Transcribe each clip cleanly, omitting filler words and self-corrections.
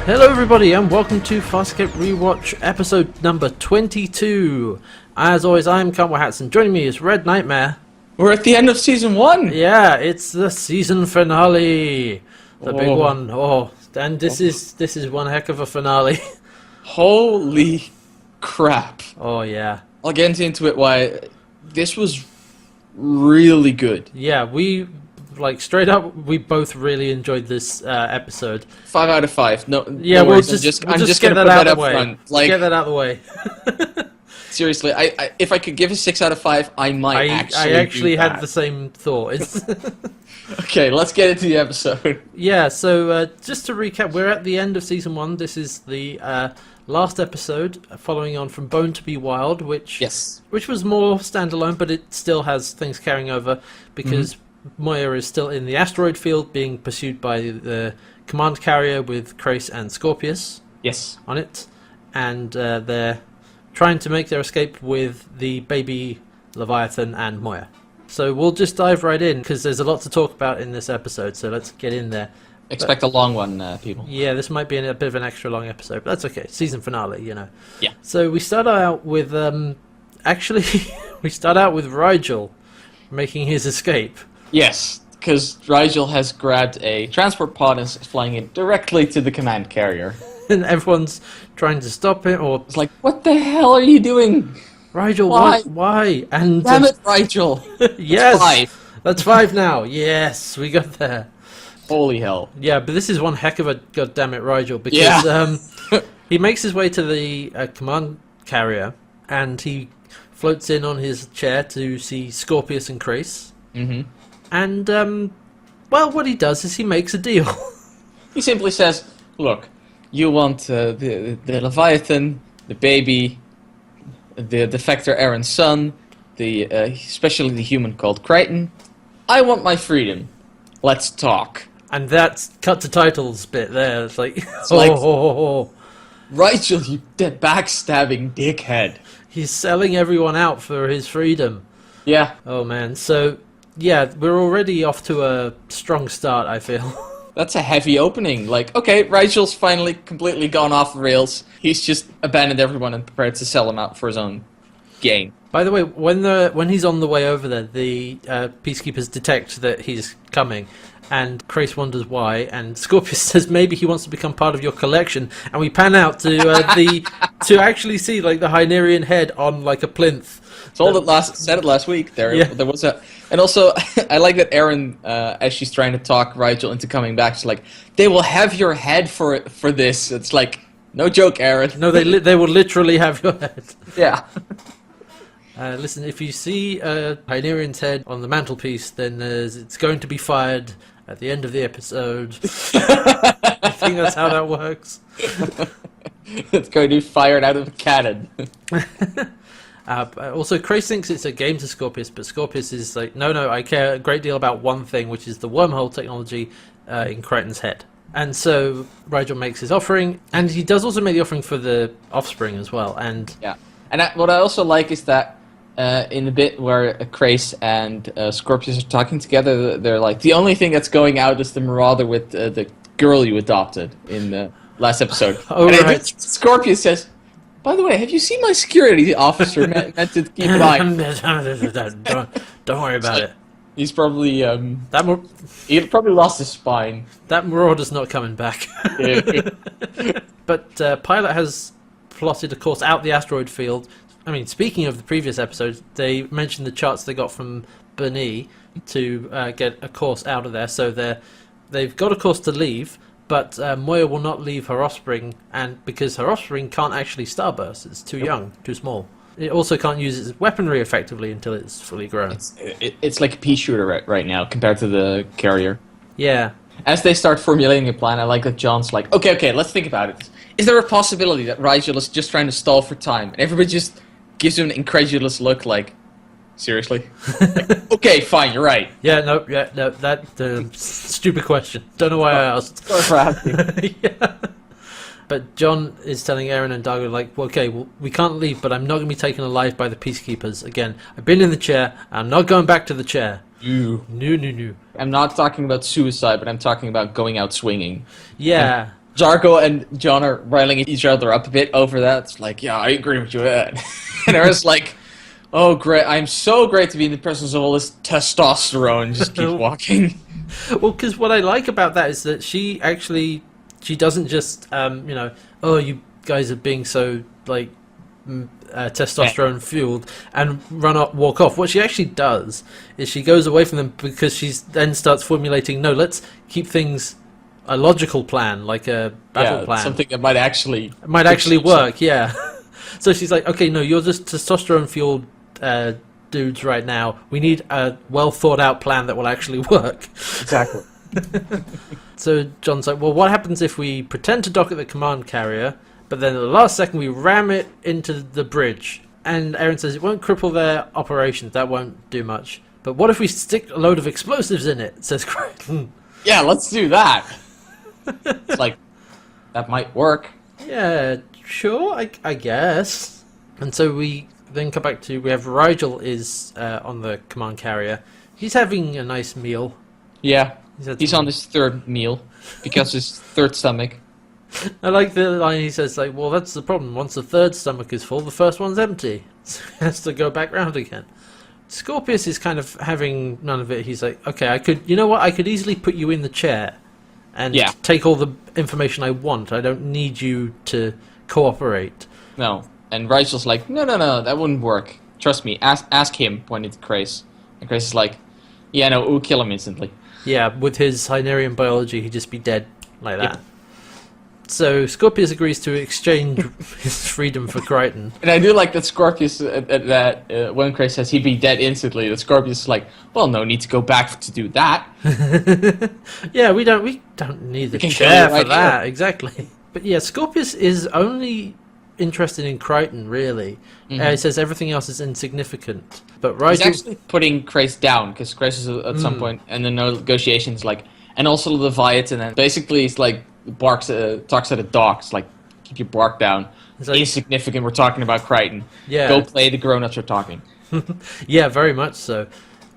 Hello everybody and welcome to Farscape Rewatch episode number 22. As always, I'm Conway Hatson. Joining me is Red Nightmare. We're at the end of season 1! Yeah, it's the season finale. The big one. Oh, and this is one heck of a finale. Holy crap. Oh yeah. I'll get into it why this was really good. Yeah, we straight up we both really enjoyed this episode. 5 out of 5. No, yeah, no worries. I'm just get gonna that put out that of up the way. front. Like, Get that out of the way. seriously, I if I could give a 6 out of 5, I might I actually had the same thought. It's Okay, let's get into the episode. Yeah, so just to recap, we're at the end of season 1. This is the last episode, following on from Bone to be Wild, which was more standalone, but it still has things carrying over because Moya is still in the asteroid field, being pursued by the command carrier with Krace and Scorpius on it, and they're trying to make their escape with the baby Leviathan and Moya. So we'll just dive right in, because there's a lot to talk about in this episode, so let's get in there. Expect a long one, people. Yeah, this might be a bit of an extra long episode, but that's okay. Season finale, you know. Yeah. So we start out with, actually, we start out with Rigel making his escape. Yes, because Rigel has grabbed a transport pod and is flying it directly to the command carrier. And everyone's trying to stop him, or... It's like, what the hell are you doing? Rigel, Why? Why? And Damn it, Rigel! Yes! That's 5. That's 5 now. Yes, we got there. Holy hell. Yeah, but this is one heck of a goddammit Rigel, because he makes his way to the command carrier, and he floats in on his chair to see Scorpius and Krace. Mm-hmm. And, well, what he does is he makes a deal. He simply says, look, you want the Leviathan, the baby, the defector Aaron's son, especially the human called Crichton. I want my freedom. Let's talk. And that's cut to titles bit there. It's like, Rigel, you dead backstabbing dickhead. He's selling everyone out for his freedom. Yeah. Oh, man. So, yeah, we're already off to a strong start, I feel. That's a heavy opening. Like, okay, Rigel's finally completely gone off the rails. He's just abandoned everyone and prepared to sell them out for his own gain. By the way, when he's on the way over there, the peacekeepers detect that he's coming, and Krace wonders why, and Scorpius says maybe he wants to become part of your collection, and we pan out to to actually see like the Hynerian head on like a plinth. Said it last week. There was a, and also I like that Aaron, as she's trying to talk Rigel into coming back, she's like, "They will have your head for this." It's like, no joke, Aaron. No, they will literally have your head. Yeah. Listen, if you see Hynerian's head on the mantelpiece, then it's going to be fired at the end of the episode. I think that's how that works. It's going to be fired out of a cannon. Also, Krace thinks it's a game to Scorpius, but Scorpius is like, no, I care a great deal about one thing, which is the wormhole technology in Crichton's head. And so Rigel makes his offering, and he does also make the offering for the offspring as well. And yeah, and what I also like is that in the bit where Krace and Scorpius are talking together, they're like, the only thing that's going out is the marauder with the girl you adopted in the last episode. Oh, and right. Scorpius says, by the way, have you seen my security officer meant to keep an eye? Don't worry about it. He's probably he probably lost his spine. That marauder's not coming back. But Pilot has plotted a course out the asteroid field. I mean, speaking of the previous episode, they mentioned the charts they got from Bernie to get a course out of there. So they've got a course to leave, but Moya will not leave her offspring, and because her offspring can't actually starburst, it's too young, too small. It also can't use its weaponry effectively until it's fully grown. It's like a pea shooter right now compared to the carrier. Yeah. As they start formulating a plan, I like that John's like, okay, let's think about it. Is there a possibility that Rigel is just trying to stall for time? And everybody just gives him an incredulous look like, seriously? Like, okay, fine, you're right. No, that stupid question. Don't know why I asked. Sorry for asking. Yeah. But John is telling Aaron and Dago, like, well, okay, well, we can't leave, but I'm not going to be taken alive by the peacekeepers. Again, I've been in the chair. I'm not going back to the chair. No. No. I'm not talking about suicide, but I'm talking about going out swinging. Yeah. Dargo and John are riling each other up a bit over that. It's like, yeah, I agree with you. And Aaron's like, oh, great. I'm so great to be in the presence of all this testosterone. Just keep walking. Well, because what I like about that is that she doesn't just, oh, you guys are being so, like, testosterone fueled and walk off. What she actually does is she goes away from them because she then starts formulating, no, let's keep things a logical plan, like a battle plan. Something that might actually work, yeah. So she's like, okay, no, you're just testosterone fueled dudes right now. We need a well thought out plan that will actually work. Exactly. So John's like, well, what happens if we pretend to dock at the command carrier, but then at the last second we ram it into the bridge? And Aaron says it won't cripple their operations, that won't do much. But what if we stick a load of explosives in it, says Crichton. Yeah, let's do that. It's like, that might work. Yeah, sure, I guess. And so we then come back to, we have Rigel is on the command carrier. He's having a nice meal. Yeah, he's on his third meal, because his third stomach. I like the line he says, like, well, that's the problem. Once the third stomach is full, the first one's empty. So he has to go back round again. Scorpius is kind of having none of it. He's like, okay, I could easily put you in the chair and take all the information I want. I don't need you to cooperate. No. And Rigel's like, no, that wouldn't work. Trust me, ask him, pointing to Krace. And Krace is like, yeah, no, we'll kill him instantly. Yeah, with his Hynerian biology, he'd just be dead like that. Yep. So Scorpius agrees to exchange his freedom for Crichton. And I do like that Scorpius, when Krace says he'd be dead instantly, that Scorpius is like, well, no need to go back to do that. Yeah, we don't need the chair for that, exactly. But yeah, Scorpius is only interested in Crichton, really. He says everything else is insignificant. But Rigel... He's actually putting Krace down, because Krace is at some point, and the negotiations, like, and also the Leviathan, and basically he's like, talks at a dog. It's like, keep your bark down. It's like, insignificant, we're talking about Crichton. Yeah. Go play, the grown-ups are talking. Yeah, very much so.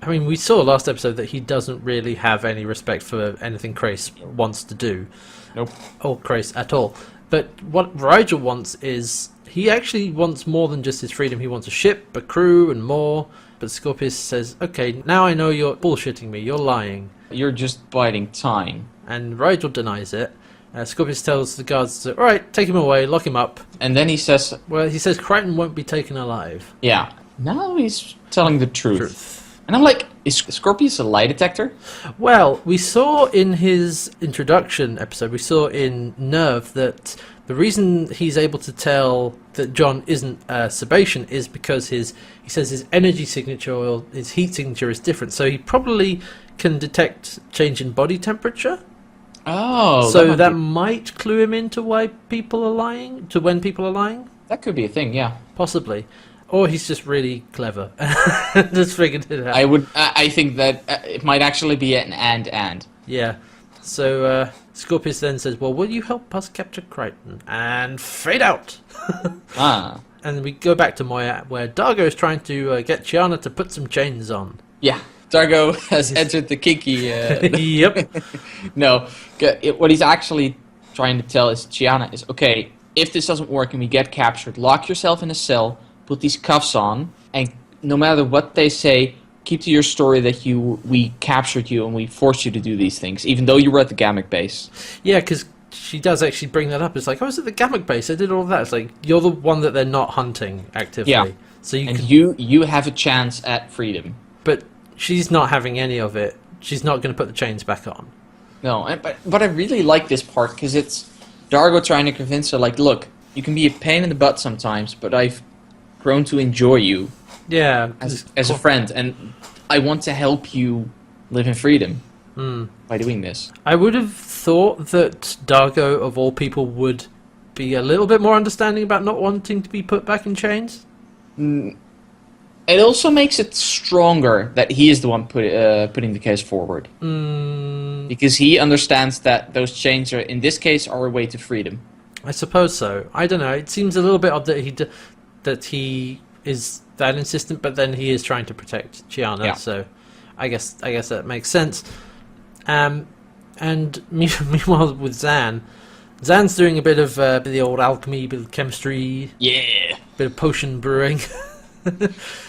I mean, we saw last episode that he doesn't really have any respect for anything Krace wants to do. Nope. Or Krace at all. But what Rigel wants is, he actually wants more than just his freedom. He wants a ship, a crew, and more. But Scorpius says, okay, now I know you're bullshitting me, you're lying. You're just biding time. And Rigel denies it. Scorpius tells the guards, all right, take him away, lock him up. And then he says... Well, he says Crichton won't be taken alive. Yeah. Now he's telling the truth. And I'm like, is Scorpius a lie detector? Well, we saw in his introduction episode, we saw in Nerve that the reason he's able to tell that John isn't Sebastian is because he says his energy signature or his heat signature is different. So he probably can detect change in body temperature. Oh, so that might clue him into why people are lying, to when people are lying? That could be a thing, yeah. Possibly. Or he's just really clever. Just figured it out. I think that it might actually be an and. Yeah. So Scorpius then says, well, will you help us capture Crichton? And fade out. And we go back to Moya, where Dargo is trying to get Chiana to put some chains on. Yeah. Dargo has entered the kinky... Yep. No. What he's actually trying to tell is Chiana is, okay, if this doesn't work and we get captured, lock yourself in a cell, put these cuffs on, and no matter what they say, keep to your story that we captured you and we forced you to do these things, even though you were at the Gammak base. Yeah, because she does actually bring that up. It's like, I was at the Gammak base, I did all of that. It's like, you're the one that they're not hunting actively. Yeah. So you have a chance at freedom. But she's not having any of it. She's not going to put the chains back on. No, but I really like this part, because it's Dargo trying to convince her, like, look, you can be a pain in the butt sometimes, but I've grown to enjoy you as a friend, and I want to help you live in freedom by doing this. I would have thought that Dargo, of all people, would be a little bit more understanding about not wanting to be put back in chains. It also makes it stronger that he is the one putting the case forward. Because he understands that those chains, in this case, are a way to freedom. I suppose so. I don't know. It seems a little bit odd that he is that insistent, but then he is trying to protect Chiana. Yeah. So I guess that makes sense. And meanwhile with Zan Zan's doing a bit of the old alchemy, bit of chemistry, Yeah. bit of potion brewing.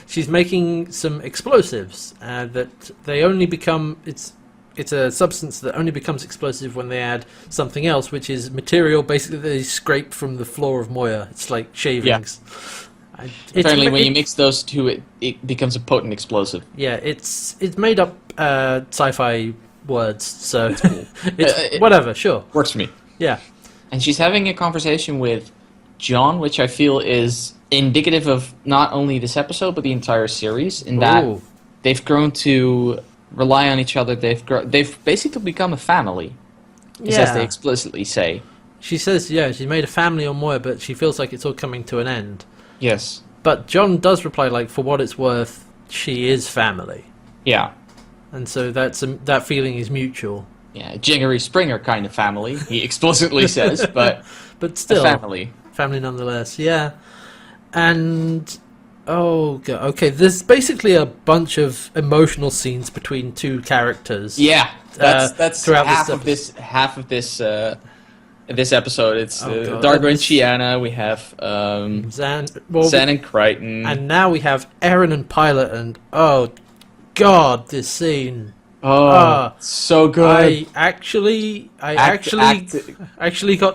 She's making some explosives that they only become. It's a substance that only becomes explosive when they add something else, which is material basically they scrape from the floor of Moya. It's like shavings. Yeah. Apparently, when you mix those two, it becomes a potent explosive. Yeah, it's made up sci-fi words, so it's whatever. Sure, works for me. Yeah. And she's having a conversation with John, which I feel is indicative of not only this episode but the entire series. In that they've grown to rely on each other. They've basically become a family, as they explicitly say. She says, she made a family on Moya, but she feels like it's all coming to an end. Yes. But John does reply, like, for what it's worth, she is family. Yeah. And so that feeling is mutual. Yeah, Gingery Springer kind of family, he explicitly says, but still, family nonetheless. Yeah, and there's basically a bunch of emotional scenes between two characters. Yeah, that's throughout half of this episode. It's Dargo and Chiana. We have Zan and Crichton, and now we have Eren and Pilot. And oh god, this scene. Oh, so good. I actually got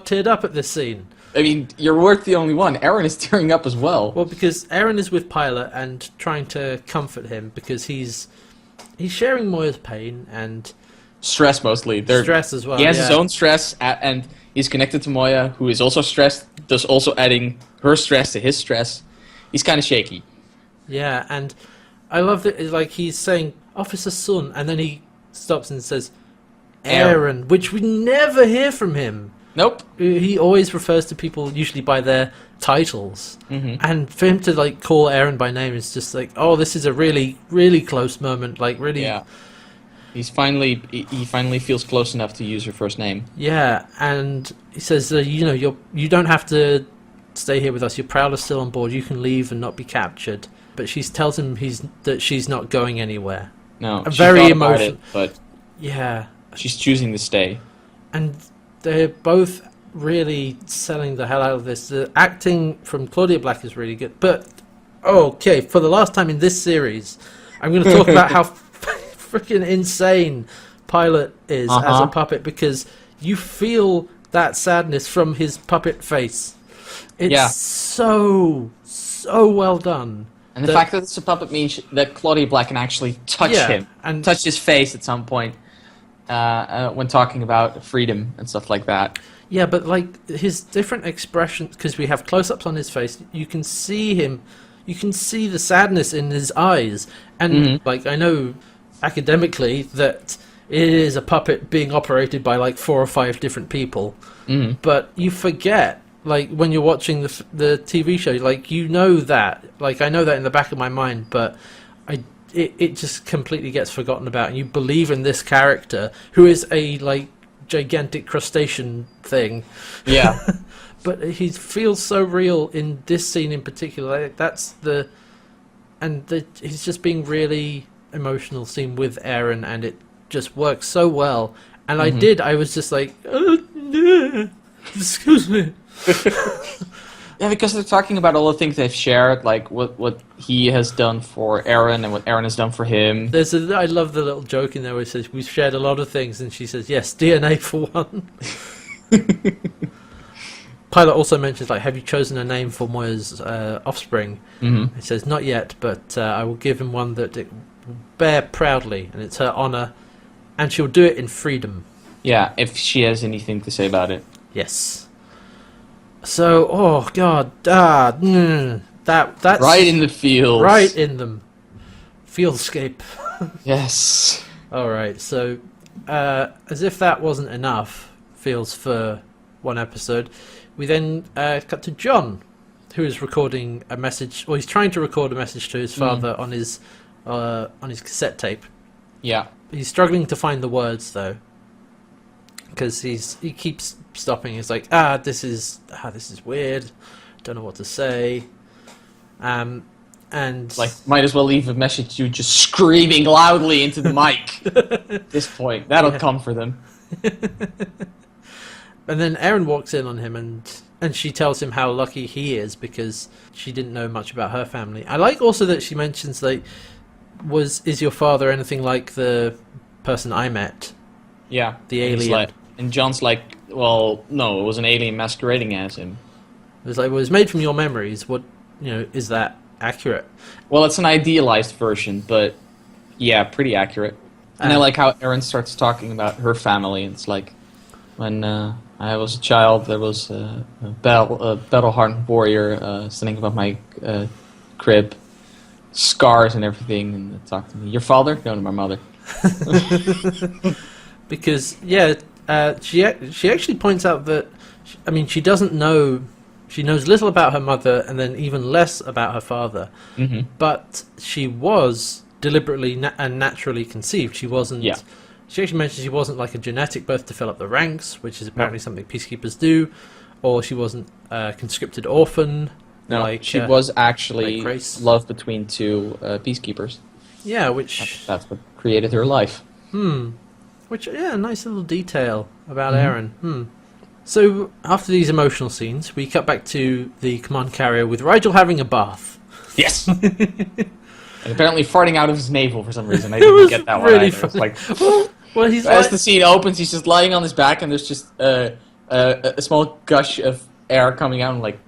teared up at this scene. I mean, you weren't the only one. Eren is tearing up as well. Well, because Eren is with Pilot and trying to comfort him because he's sharing Moya's pain and stress mostly. Stress as well. He has his own stress, and he's connected to Moya, who is also stressed. Thus, also adding her stress to his stress. He's kind of shaky. Yeah, and I love that. Like he's saying, "Officer Sun," and then he stops and says, "Eren," which we never hear from him. Nope. He always refers to people usually by their titles, and for him to like call Eren by name is just like, oh, this is a really, really close moment. Like really, yeah. He finally feels close enough to use her first name. Yeah, and he says, you don't have to stay here with us. Your Prowler's still on board. You can leave and not be captured. But she tells him that she's not going anywhere. No, very emotional. But yeah, she's choosing to stay. And they're both really selling the hell out of this. The acting from Claudia Black is really good. But okay, for the last time in this series, I'm going to talk about how freaking insane Pilot is as a puppet, because you feel that sadness from his puppet face. It's so well done. And the fact that it's a puppet means that Claudia Black can actually touch him and touch his face at some point when talking about freedom and stuff like that. Yeah, but like his different expressions, because we have close-ups on his face, you can see him, you can see the sadness in his eyes. And like I know academically that it is a puppet being operated by like 4 or 5 different people, but you forget. Like when you're watching the TV show, like you know that, like I know that in the back of my mind, but it just completely gets forgotten about, and you believe in this character who is a like gigantic crustacean thing. Yeah, but he feels so real in this scene in particular. Like, that's he's just being really emotional scene with Eren, and it just works so well. And I was just like, excuse me. Yeah, because they're talking about all the things they've shared, like what he has done for Eren and what Eren has done for him. I love the little joke in there where he says, we've shared a lot of things, and she says, yes, DNA for one. Pilot also mentions, like, have you chosen a name for Moya's offspring? He says, not yet, but I will give him one that it will bear proudly, and it's her honor, and she'll do it in freedom. Yeah, if she has anything to say about it. Yes. So, oh god, that's right in the field. Right in them. Fieldscape. Yes. All right. So, as if that wasn't enough, feels for one episode, we then cut to John, who is recording a message, or he's trying to record a message to his father on his cassette tape. Yeah. He's struggling to find the words though, because he keeps stopping. He's like, this is weird. Don't know what to say. And like, might as well leave a message to you just screaming loudly into the mic. At this point, that'll come for them. And then Aaron walks in on him, and she tells him how lucky he is because she didn't know much about her family. I like also that she mentions, like, is your father anything like the person I met? Yeah. The alien. And John's like, well, no, it was an alien masquerading as him. It was like, well, it was made from your memories. What, is that accurate? Well, it's an idealized version, but yeah, pretty accurate. And I like how Aaron starts talking about her family. And it's like, when I was a child, there was a battle-hardened warrior standing above my crib, scars and everything, and talked to me. Your father? No, my mother. Because, she actually points out that, she doesn't know, she knows little about her mother and then even less about her father, but she was deliberately and naturally conceived. She wasn't, she actually mentioned she wasn't like a genetic birth to fill up the ranks, which is apparently something peacekeepers do, or she wasn't a conscripted orphan. No, she was actually love between two peacekeepers. Yeah, which... That's what created her life. Which, nice little detail about Aaron. So, after these emotional scenes, we cut back to the command carrier with Rygel having a bath. Yes! And apparently farting out of his navel for some reason. I didn't get that really one either. It's like... well, as the scene opens, he's just lying on his back and there's just a small gush of air coming out and like...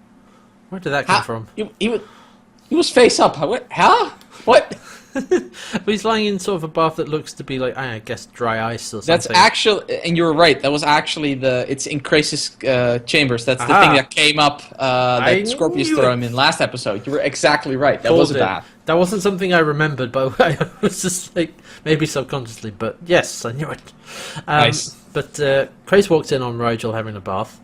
Where did that come from? He was face up. What? But he's lying in sort of a bath that looks to be like, I guess, dry ice or something. That's actually, and you were right, that was actually it's in Krasis' chambers. That's the thing that came up that Scorpius threw him in last episode. You were exactly right. That was a bath. That wasn't something I remembered, but I was just like, maybe subconsciously, but yes, I knew it. Nice. But Krasis walks in on Rygel having a bath,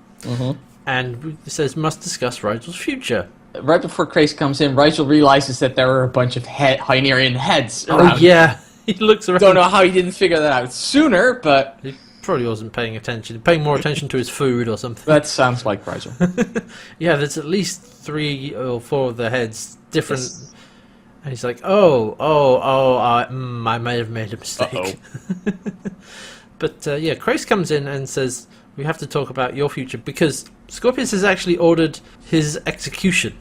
and says, must discuss Rygel's future. Right before Krasis comes in, Rygel realizes that there are a bunch of Hynerian heads around. Oh, yeah. He looks around. Don't know how he didn't figure that out sooner, but... He probably wasn't paying attention. Paying more attention to his food or something. That sounds like Rygel. Yeah, there's at least 3 or 4 of the heads different... Yes. And he's like, I may have made a mistake. But, Krasis comes in and says, we have to talk about your future, because Scorpius has actually ordered his execution.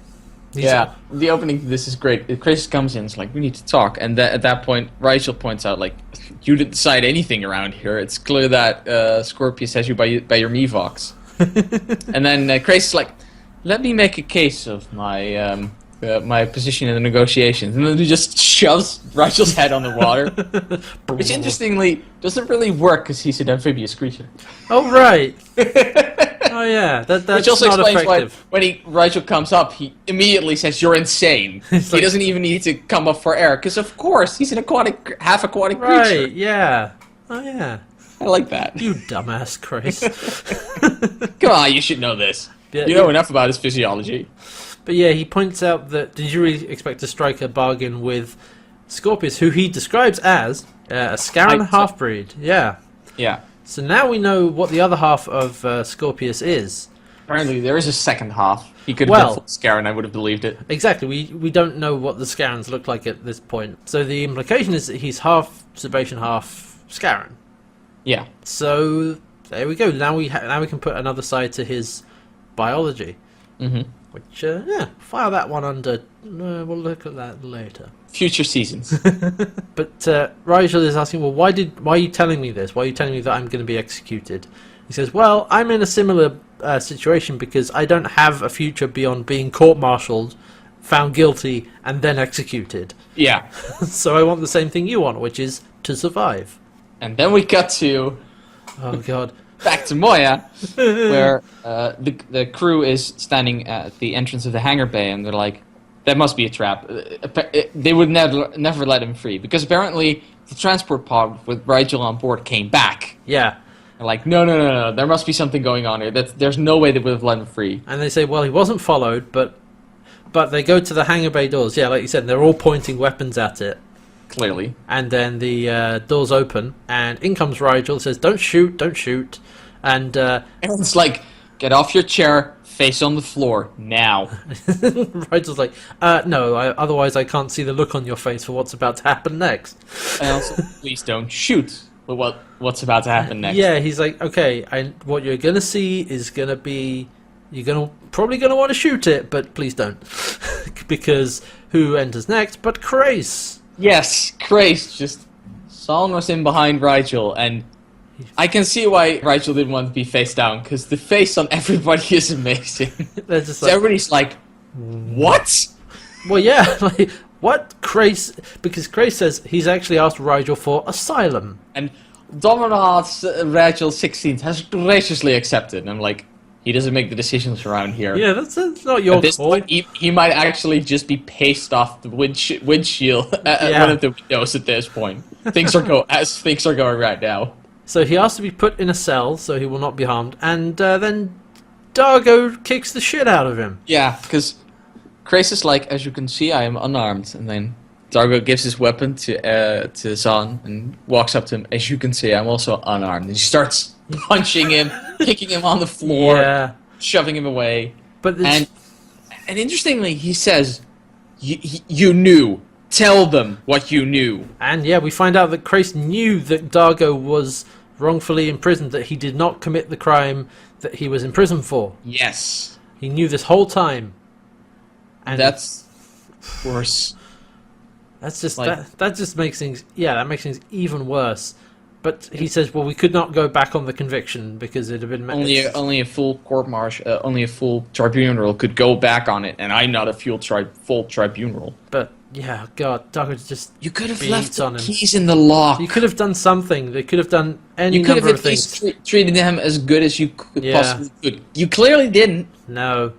The opening to this is great. Krasis comes in, it's like, we need to talk. And at that point, Rygel points out, like, you didn't decide anything around here. It's clear that Scorpius has you by your Mevox. And then Krasis is like, let me make a case of my my position in the negotiations. And then he just shoves Rygel's head on the water. Which, interestingly, doesn't really work because he's an amphibious creature. Oh, right. Oh, yeah. That's which also not explains effective. why when Rygel comes up, he immediately says, you're insane. He doesn't even need to come up for air, because of course, he's an half-aquatic creature. Right, yeah. Oh, yeah. I like that. You dumbass, Krasis. Come on, you should know this. Yeah, you know enough about his physiology. But yeah, he points out that, did you really expect to strike a bargain with Scorpius, who he describes as a Scarran half-breed? Yeah. Yeah. So now we know what the other half of Scorpius is. Apparently there is a second half. He could have been full Scarran, I would have believed it. Exactly. We don't know what the Scarrans look like at this point. So the implication is that he's half Sebacean, half Scarran. Yeah. So there we go. Now we can put another side to his biology. Mm-hmm. Which, file that one under... we'll look at that later. Future seasons. But Rygel is asking, well, why are you telling me this? Why are you telling me that I'm going to be executed? He says, well, I'm in a similar situation because I don't have a future beyond being court-martialed, found guilty, and then executed. Yeah. So I want the same thing you want, which is to survive. And then we cut to... Oh, God. Back to Moya, where the crew is standing at the entrance of the hangar bay, and they're like, that must be a trap. They would never let him free, because apparently the transport pod with Rygel on board came back. Yeah. They're like, no, there must be something going on here. There's no way they would have let him free. And they say, well, he wasn't followed, but they go to the hangar bay doors. Yeah, like you said, they're all pointing weapons at it. Clearly. And then the doors open, and in comes Rygel, says, don't shoot. And everyone's like, get off your chair, face on the floor, now. Rygel's like, no, otherwise I can't see the look on your face for what's about to happen next. And also, please don't shoot. what's about to happen next. Yeah, he's like, okay, what you're gonna see is gonna be, probably gonna want to shoot it, but please don't, because who enters next? But Krace. Yes, Krace just sawing us in behind Rigel, and I can see why Rigel didn't want to be face down, because the face on everybody is amazing. They're just so everybody's like, what? Well, yeah, like, what? Krace, because Krace says he's actually asked Rigel for asylum. And Dominant's Rigel 16th has graciously accepted, and I'm like, he doesn't make the decisions around here. Yeah, that's not your call. Point, he might actually just be paced off the windshield at one of the windows at this point. Things are going right now. So he asks to be put in a cell so he will not be harmed, and then Dargo kicks the shit out of him. Yeah, because Krace is like, as you can see, I am unarmed, and then Dargo gives his weapon to Zahn and walks up to him. As you can see, I'm also unarmed, and he starts punching him, kicking him on the floor, shoving him away. But and interestingly, he says, "You knew. Tell them what you knew." And yeah, we find out that Krace knew that Dargo was wrongfully imprisoned, that he did not commit the crime that he was imprisoned for. Yes, he knew this whole time. And that's worse. That's just that just makes things that makes things even worse. But he says, well, we could not go back on the conviction because it had been only a full court martial, only a full tribunal could go back on it, and I'm not a full tribunal. But yeah, God, Dargo just you could have left the keys in the lock. You could have done something. They could have done any number of things. You could have at least treated them as good as you could possibly could. You clearly didn't. No.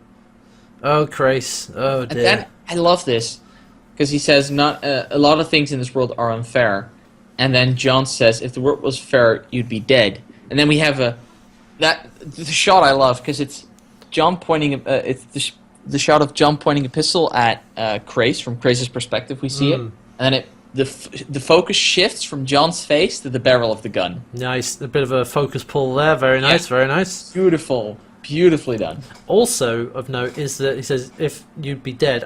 Oh, Krace. Oh, dear. And I love this because he says not a lot of things in this world are unfair. And then John says, if the world was fair, you'd be dead. And then we have the shot I love, because it's John pointing, it's the shot of John pointing a pistol at Krace, from Krace's perspective, we see it. And then the focus shifts from John's face to the barrel of the gun. Nice, a bit of a focus pull there, very nice, very nice. Beautiful, beautifully done. Also of note is that he says, if you'd be dead,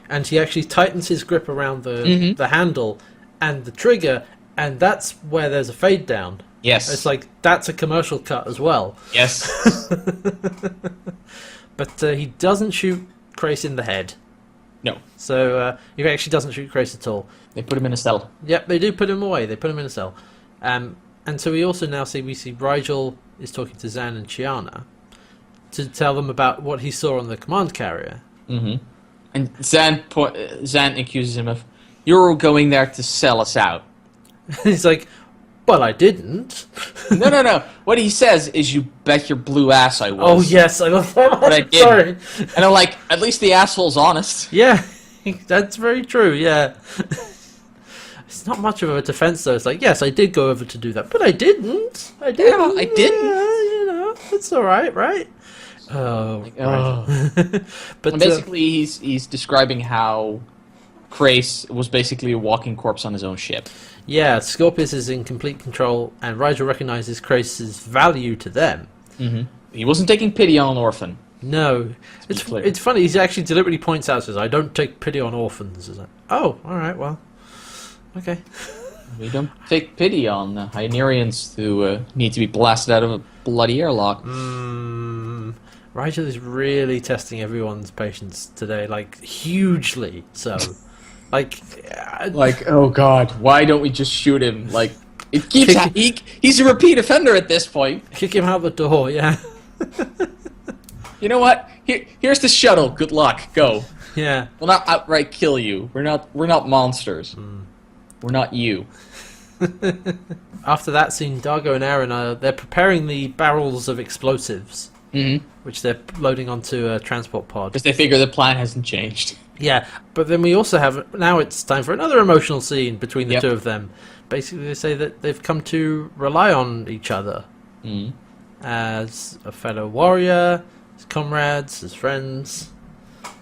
and he actually tightens his grip around the handle, and the trigger, and that's where there's a fade down. Yes. It's like, that's a commercial cut as well. Yes. But he doesn't shoot Krace in the head. No. So he actually doesn't shoot Krace at all. They put him in a cell. Yep, they do put him away. They put him in a cell. And so we also now see Rigel is talking to Zan and Chiana to tell them about what he saw on the command carrier. Mm-hmm. And Zan accuses him of, "You're going there to sell us out." He's like, well, I didn't. No. What he says is, "You bet your blue ass I was." Oh, yes, I love that. But I didn't. Sorry. And I'm like, at least the asshole's honest. Yeah, that's very true, yeah. It's not much of a defense, though. It's like, yes, I did go over to do that, but I didn't. I didn't. Yeah, I didn't. Yeah, it's all right, right? Oh. But basically, he's describing how Krace was basically a walking corpse on his own ship. Yeah, Scorpius is in complete control, and Rigel recognizes Krace's value to them. Mm-hmm. He wasn't taking pity on an orphan. No. It's funny, he actually deliberately points out, says, I don't take pity on orphans. It's like, oh, alright, well, okay. We don't take pity on Hynerians who need to be blasted out of a bloody airlock. Rigel is really testing everyone's patience today, like, hugely so. Like, oh god, why don't we just shoot him? Like, it keeps he's a repeat offender at this point. Kick him out the door, yeah. You know what? Here's the shuttle. Good luck. Go. Yeah. We'll not outright kill you. We're not monsters. We're not you. After that scene, Dargo and Aaron they're preparing the barrels of explosives, which they're loading onto a transport pod. Because they figure the plan hasn't changed. Yeah, but then we also have, now it's time for another emotional scene between the two of them. Basically, they say that they've come to rely on each other as a fellow warrior, as comrades, as friends.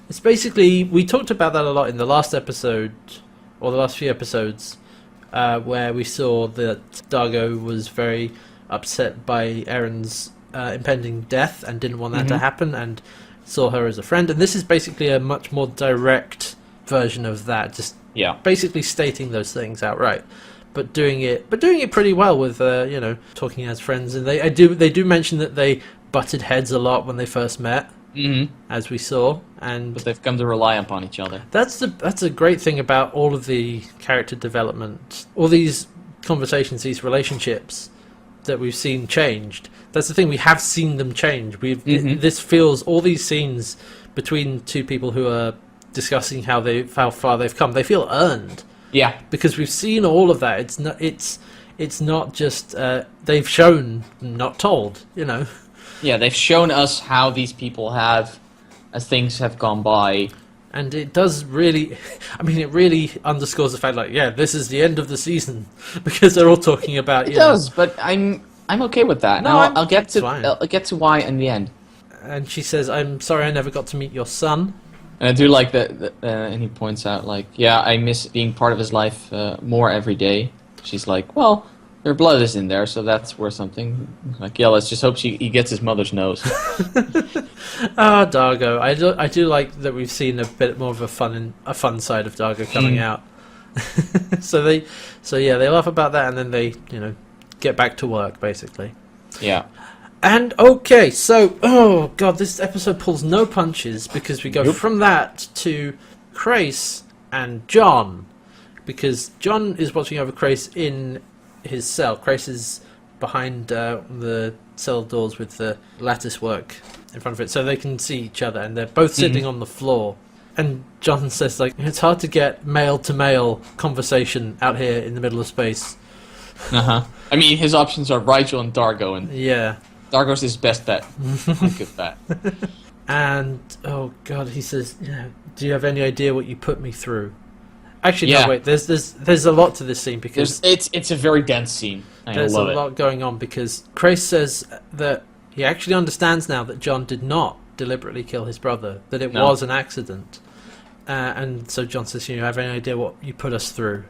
It's basically, we talked about that a lot in the last episode, or the last few episodes, where we saw that Dargo was very upset by Aaron's impending death and didn't want that to happen, and saw her as a friend. And this is basically a much more direct version of that, just basically stating those things outright. but doing it pretty well with talking as friends. And they do mention that they butted heads a lot when they first met, as we saw, but they've come to rely upon each other. That's a great thing about all of the character development, all these conversations, these relationships that we've seen changed. That's the thing, we have seen them change. This feels, all these scenes between two people who are discussing how far they've come, they feel earned. Yeah, because we've seen all of that. It's not just they've shown, not told. Yeah, they've shown us how these people have, as things have gone by. And it does really, it really underscores the fact, this is the end of the season, because they're all talking about. It does, but I'm okay with that. No, I'll get to why in the end. And she says, "I'm sorry, I never got to meet your son." And I do like that, and he points out, I miss being part of his life more every day. She's like, well, their blood is in there, so that's worth something. Let's just hope he gets his mother's nose. Dargo. I do like that we've seen a bit more of a fun side of Dargo coming out. So they laugh about that, and then they get back to work basically. Yeah. And okay, so oh god, this episode pulls no punches because we go from that to Crais and John, because John is watching over Crais in his cell. Crais is behind the cell doors with the lattice work in front of it, so they can see each other, and they're both sitting on the floor. And John says, it's hard to get male-to-male conversation out here in the middle of space. His options are Rygel and Dargo, and yeah. Dargo's his best bet. Good bet. And, oh god, he says, do you have any idea what you put me through? Actually, no, wait, there's a lot to this scene, because... It's a very dense scene. There's a lot going on, because Crais says that he actually understands now that John did not deliberately kill his brother, that it was an accident. And so John says, have any idea what you put us through?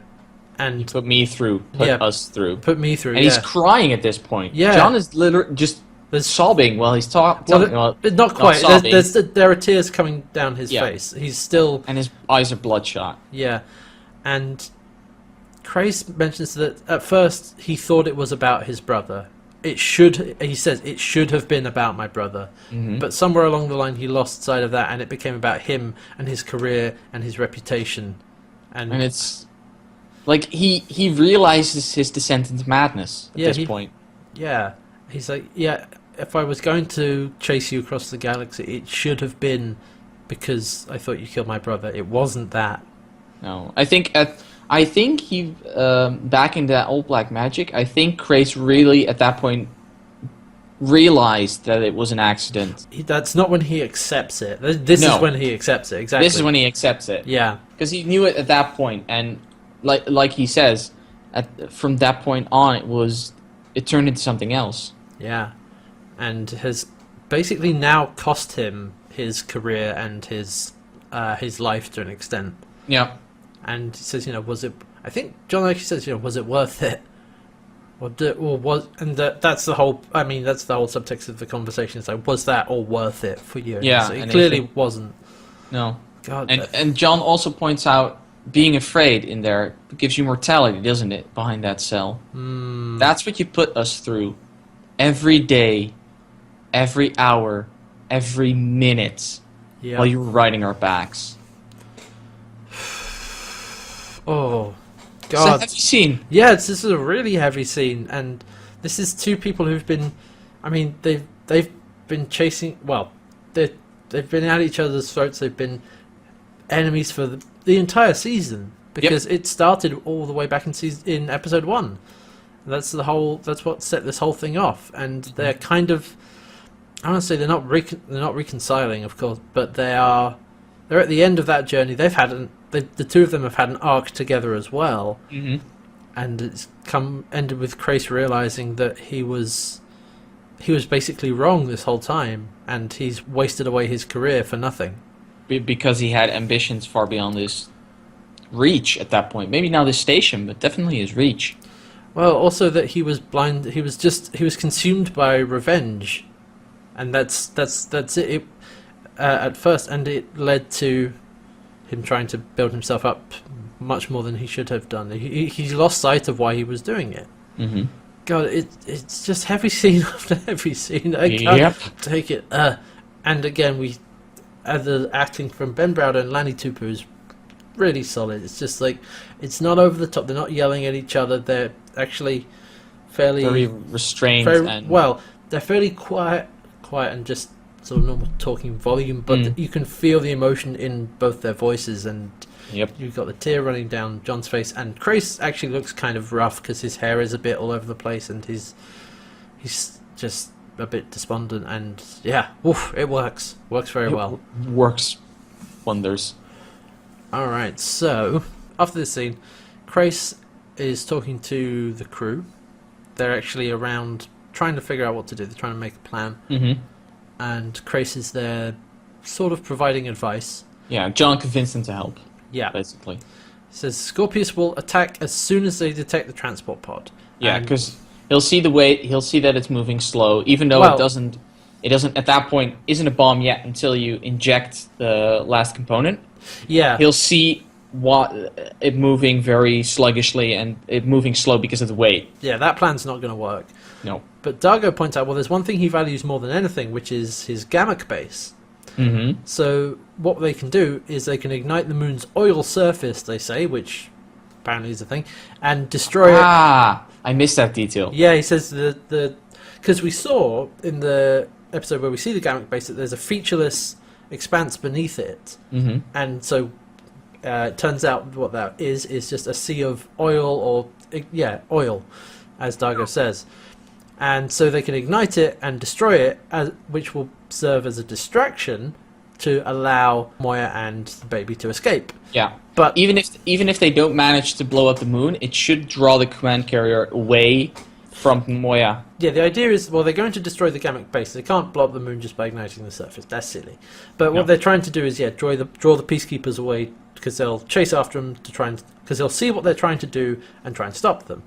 And put me through. Put us through. Put me through, And he's crying at this point. Yeah. John is literally just sobbing while he's talking. Not quite. There are tears coming down his face. He's still... And his eyes are bloodshot. Yeah. And Crais mentions that at first he thought it was about his brother. He says, it should have been about my brother. But somewhere along the line he lost sight of that, and it became about him and his career and his reputation. And it's... he realizes his descent into madness at this point. Yeah. He's like, if I was going to chase you across the galaxy, it should have been because I thought you killed my brother. It wasn't that. No. I think he, back in that old black magic, I think Crais really, at that point, realized that it was an accident. That's not when he accepts it. This is when he accepts it, exactly. This is when he accepts it. Yeah. Because he knew it at that point, and like he says, from that point on, it turned into something else. Yeah. And has basically now cost him his career and his life to an extent. Yeah. And he says, was it... I think John actually says, was it worth it? That's the whole... that's the whole subtext of the conversation. It's like, was that all worth it for you? Yeah. So it clearly wasn't. No. God. And John also points out being afraid in there gives you mortality, doesn't it? Behind that cell. That's what you put us through. Every day, every hour, every minute, while you were riding our backs. Oh, God. It's a heavy scene. Yeah, this is a really heavy scene, and this is two people who've been... they've been chasing... Well, they've been at each other's throats. They've been enemies for the entire season, because it started all the way back in episode 1. That's what set this whole thing off, and they're kind of... I want to say they're not reconciling, of course, but they're at the end of that journey. The two of them have had an arc together as well, and it's ended with Crais realizing that he was basically wrong this whole time, and he's wasted away his career for nothing. Because he had ambitions far beyond his reach at that point. Maybe not his station, but definitely his reach. Well, also that he was blind. He was consumed by revenge, and that's it. At first, and it led to him trying to build himself up much more than he should have done. He lost sight of why he was doing it. Mm-hmm. God, it's just heavy scene after heavy scene. I can't take it. And again, the acting from Ben Browder and Lanny Tupu is really solid. It's just like, it's not over the top. They're not yelling at each other. They're actually very restrained. They're fairly quiet and just sort of normal talking volume, but you can feel the emotion in both their voices, and you've got the tear running down John's face, and Chris actually looks kind of rough because his hair is a bit all over the place, and he's just a bit despondent, and it works very well. Works wonders. Alright, so after this scene, Chris is talking to the crew. They're actually around trying to figure out what to do. They're trying to make a plan. Mm-hmm. And Chris is there sort of providing advice. Yeah, John convinced him to help. Yeah. Basically. He says Scorpius will attack as soon as they detect the transport pod. Yeah, because he'll see the weight, he'll see that it's moving slow, even though it doesn't at that point isn't a bomb yet until you inject the last component. Yeah. He'll see it moving very sluggishly and it moving slow because of the weight. Yeah, that plan's not going to work. No. But Dargo points out, well, there's one thing he values more than anything, which is his gammak base. Mm-hmm. So what they can do is they can ignite the moon's oil surface, they say, which apparently is a thing, and destroy it. I missed that detail. Yeah, he says because we saw in the episode where we see the gammak base that there's a featureless expanse beneath it, and so it turns out what that is just a sea of oil, oil, as Dargo says. And so they can ignite it and destroy it, which will serve as a distraction to allow Moya and the baby to escape. Yeah, but even if they don't manage to blow up the moon, it should draw the command carrier away from Moya. Yeah, the idea is, well, they're going to destroy the gammak base. They can't blow up the moon just by igniting the surface. That's silly. But what they're trying to do is, draw the peacekeepers away, because they'll chase after them because they'll see what they're trying to do and try and stop them.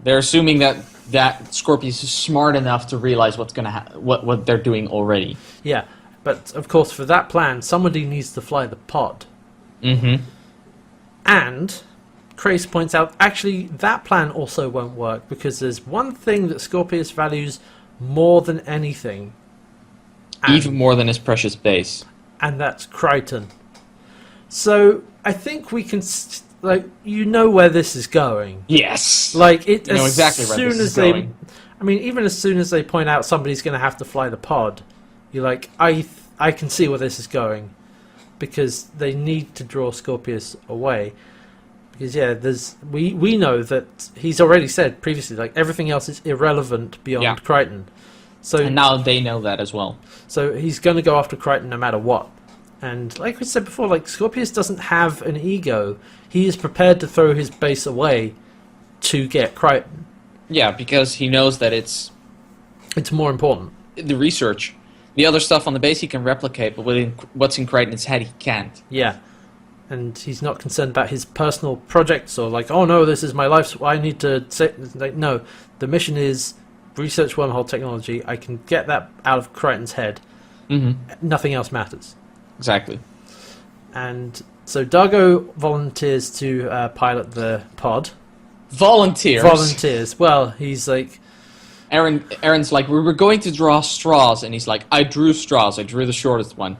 They're assuming that Scorpius is smart enough to realize what they're doing already. Yeah, but of course for that plan, somebody needs to fly the pod. Mm-hmm. And Krace points out, actually, that plan also won't work because there's one thing that Scorpius values more than anything. Even more than his precious base. And that's Crichton. So I think we can... you know where this is going. Yes. You know exactly where this is going. I mean, even as soon as they point out somebody's going to have to fly the pod, you're like, I can see where this is going, because they need to draw Scorpius away. Because we know that he's already said previously, everything else is irrelevant beyond Crichton. And now they know that as well. So he's going to go after Crichton no matter what. And like we said before, Scorpius doesn't have an ego. He is prepared to throw his base away to get Crichton. Yeah, because he knows that it's more important. The research. The other stuff on the base he can replicate, but what's in Crichton's head he can't. Yeah. And he's not concerned about his personal projects or oh no, this is my life, so I need to say... no, the mission is research wormhole technology. I can get that out of Crichton's head. Mm-hmm. Nothing else matters. Exactly. And so Dargo volunteers to pilot the pod. Volunteers. Well, he's like... Aaron's like, we were going to draw straws, and he's like, I drew straws. I drew the shortest one.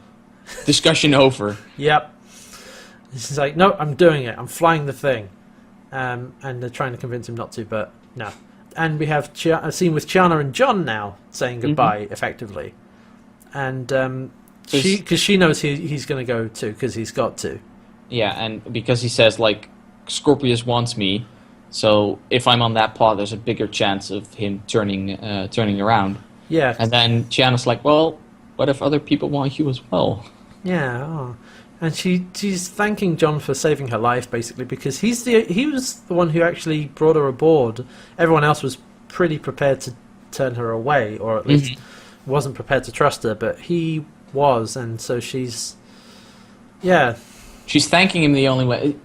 Discussion over. Yep. He's like, no, I'm doing it. I'm flying the thing. And they're trying to convince him not to, but no. And we have a scene with Chiana and John now saying goodbye, effectively. And because she knows he's going to go too, because he's got to. Yeah, and because he says, Scorpius wants me, so if I'm on that pod, there's a bigger chance of him turning around. Yeah. And then Chiana's like, well, what if other people want you as well? Yeah, and she's thanking John for saving her life, basically, because he was the one who actually brought her aboard. Everyone else was pretty prepared to turn her away, or at least wasn't prepared to trust her, but he was, and so she's thanking him the only way.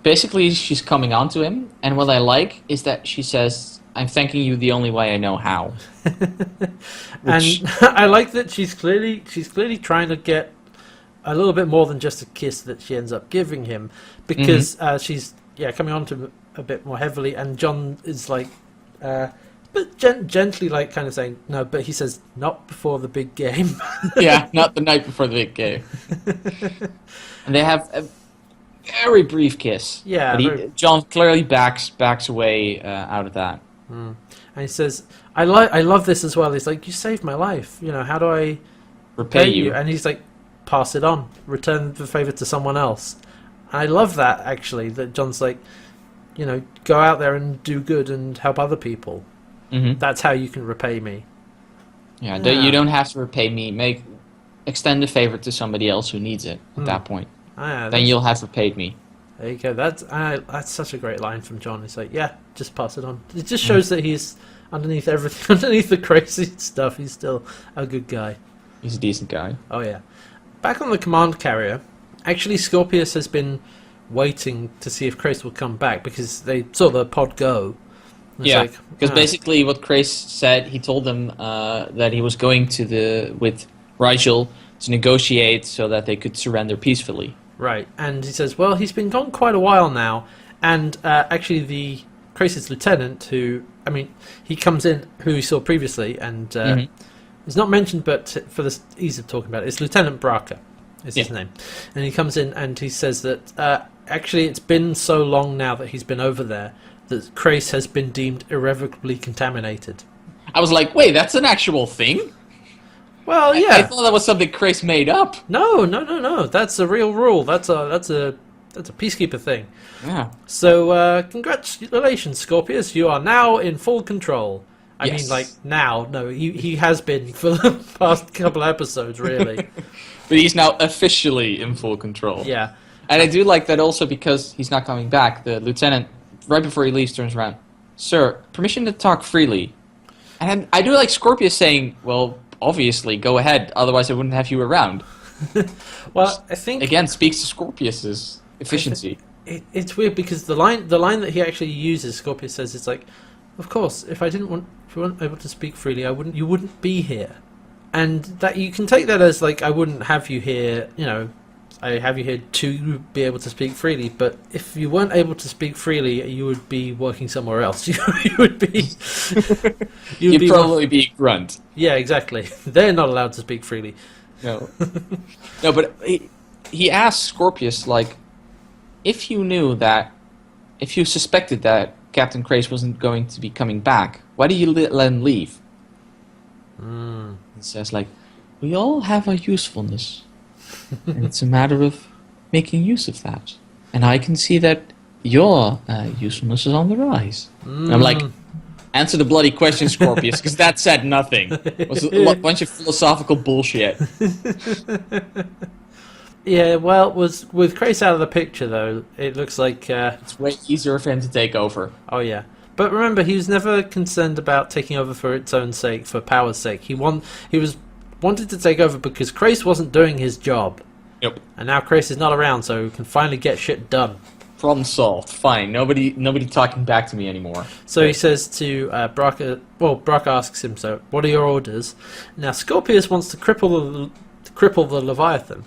Basically, she's coming on to him, and what I like is that she says, I'm thanking you the only way I know how. And I like that she's clearly trying to get a little bit more than just a kiss that she ends up giving him, because she's coming on to him a bit more heavily, and John is like, but gently like kind of saying no, but he says not before the big game. Yeah, not the night before the big game. And they have a very brief kiss. Yeah, but John clearly backs away out of that. And he says, I love this as well. He's like, you saved my life. You know, how do I repay you? And he's like, pass it on, return the favor to someone else. And I love that, actually, that John's like, you know, go out there and do good and help other people. That's how you can repay me. Yeah, you don't have to repay me. Extend a favor to somebody else who needs it at that point. Then you'll have repaid me. There you go. That's such a great line from John. He's like, yeah, just pass it on. It just shows that he's underneath everything, underneath the crazy stuff, he's still a good guy. He's a decent guy. Oh, yeah. Back on the command carrier, actually Scorpius has been waiting to see if Crais will come back, because they saw the pod go. Yeah, because basically what Crais said, he told them that he was going with Rigel to negotiate so that they could surrender peacefully. Right, and he says, well, he's been gone quite a while now, and actually the Crais' lieutenant, he comes in, who we saw previously, and it's not mentioned, but for the ease of talking about it, it's Lieutenant Braca, is his name. And he comes in and he says that actually it's been so long now that he's been over there that Crais has been deemed irrevocably contaminated. I was like, wait, that's an actual thing? Well, yeah. I thought that was something Crais made up. No. That's a real rule. That's a peacekeeper thing. Yeah. So, congratulations, Scorpius. You are now in full control. I mean, like, now. No, he has been for the past couple episodes, really. But he's now officially in full control. Yeah. And I do like that also because he's not coming back. The lieutenant, right before he leaves, turns around. Sir, permission to talk freely. And I do like Scorpius saying, well, obviously, go ahead. Otherwise, I wouldn't have you around. Well, I think... Again, speaks to Scorpius's efficiency. It's weird because the line that he actually uses, Scorpius says, it's like, of course, if you weren't able to speak freely, you wouldn't be here. And that you can take that as like, I wouldn't have you here, you know, I have you here to be able to speak freely, but if you weren't able to speak freely, you would be working somewhere else. you would be... You'd probably be grunt. Yeah, exactly. They're not allowed to speak freely. No. No, but he asked Scorpius, like, if you suspected that Captain Crais wasn't going to be coming back, why do you let him leave? He says, like, we all have our usefulness. And it's a matter of making use of that. And I can see that your usefulness is on the rise. I'm like, answer the bloody question, Scorpius, because that said nothing. It was a bunch of philosophical bullshit. Yeah, well, with Crais out of the picture, though, it looks like... it's way easier for him to take over. Oh, yeah. But remember, he was never concerned about taking over for its own sake, for power's sake. He wanted to take over because Crais wasn't doing his job. Yep. And now Crais is not around, so he can finally get shit done. Problem solved. Fine. Nobody talking back to me anymore. So he says to Braca... Well, Braca asks him, so, what are your orders? Now, Scorpius wants to cripple the Leviathan.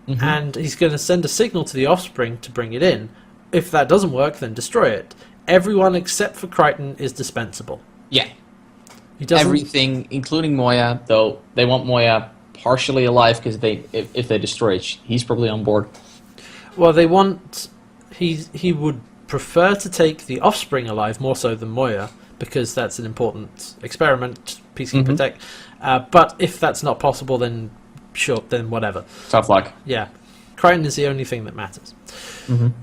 And he's going to send a signal to the Offspring to bring it in. If that doesn't work, then destroy it. Everyone except for Crichton is dispensable. Yeah. Everything, including Moya, though they want Moya partially alive because if they destroy it, he's probably on board. Well, he would prefer to take the Offspring alive more so than Moya because that's an important experiment, peacekeeper tech. But if that's not possible, then sure, then whatever. Tough luck. Yeah. Crichton is the only thing that matters.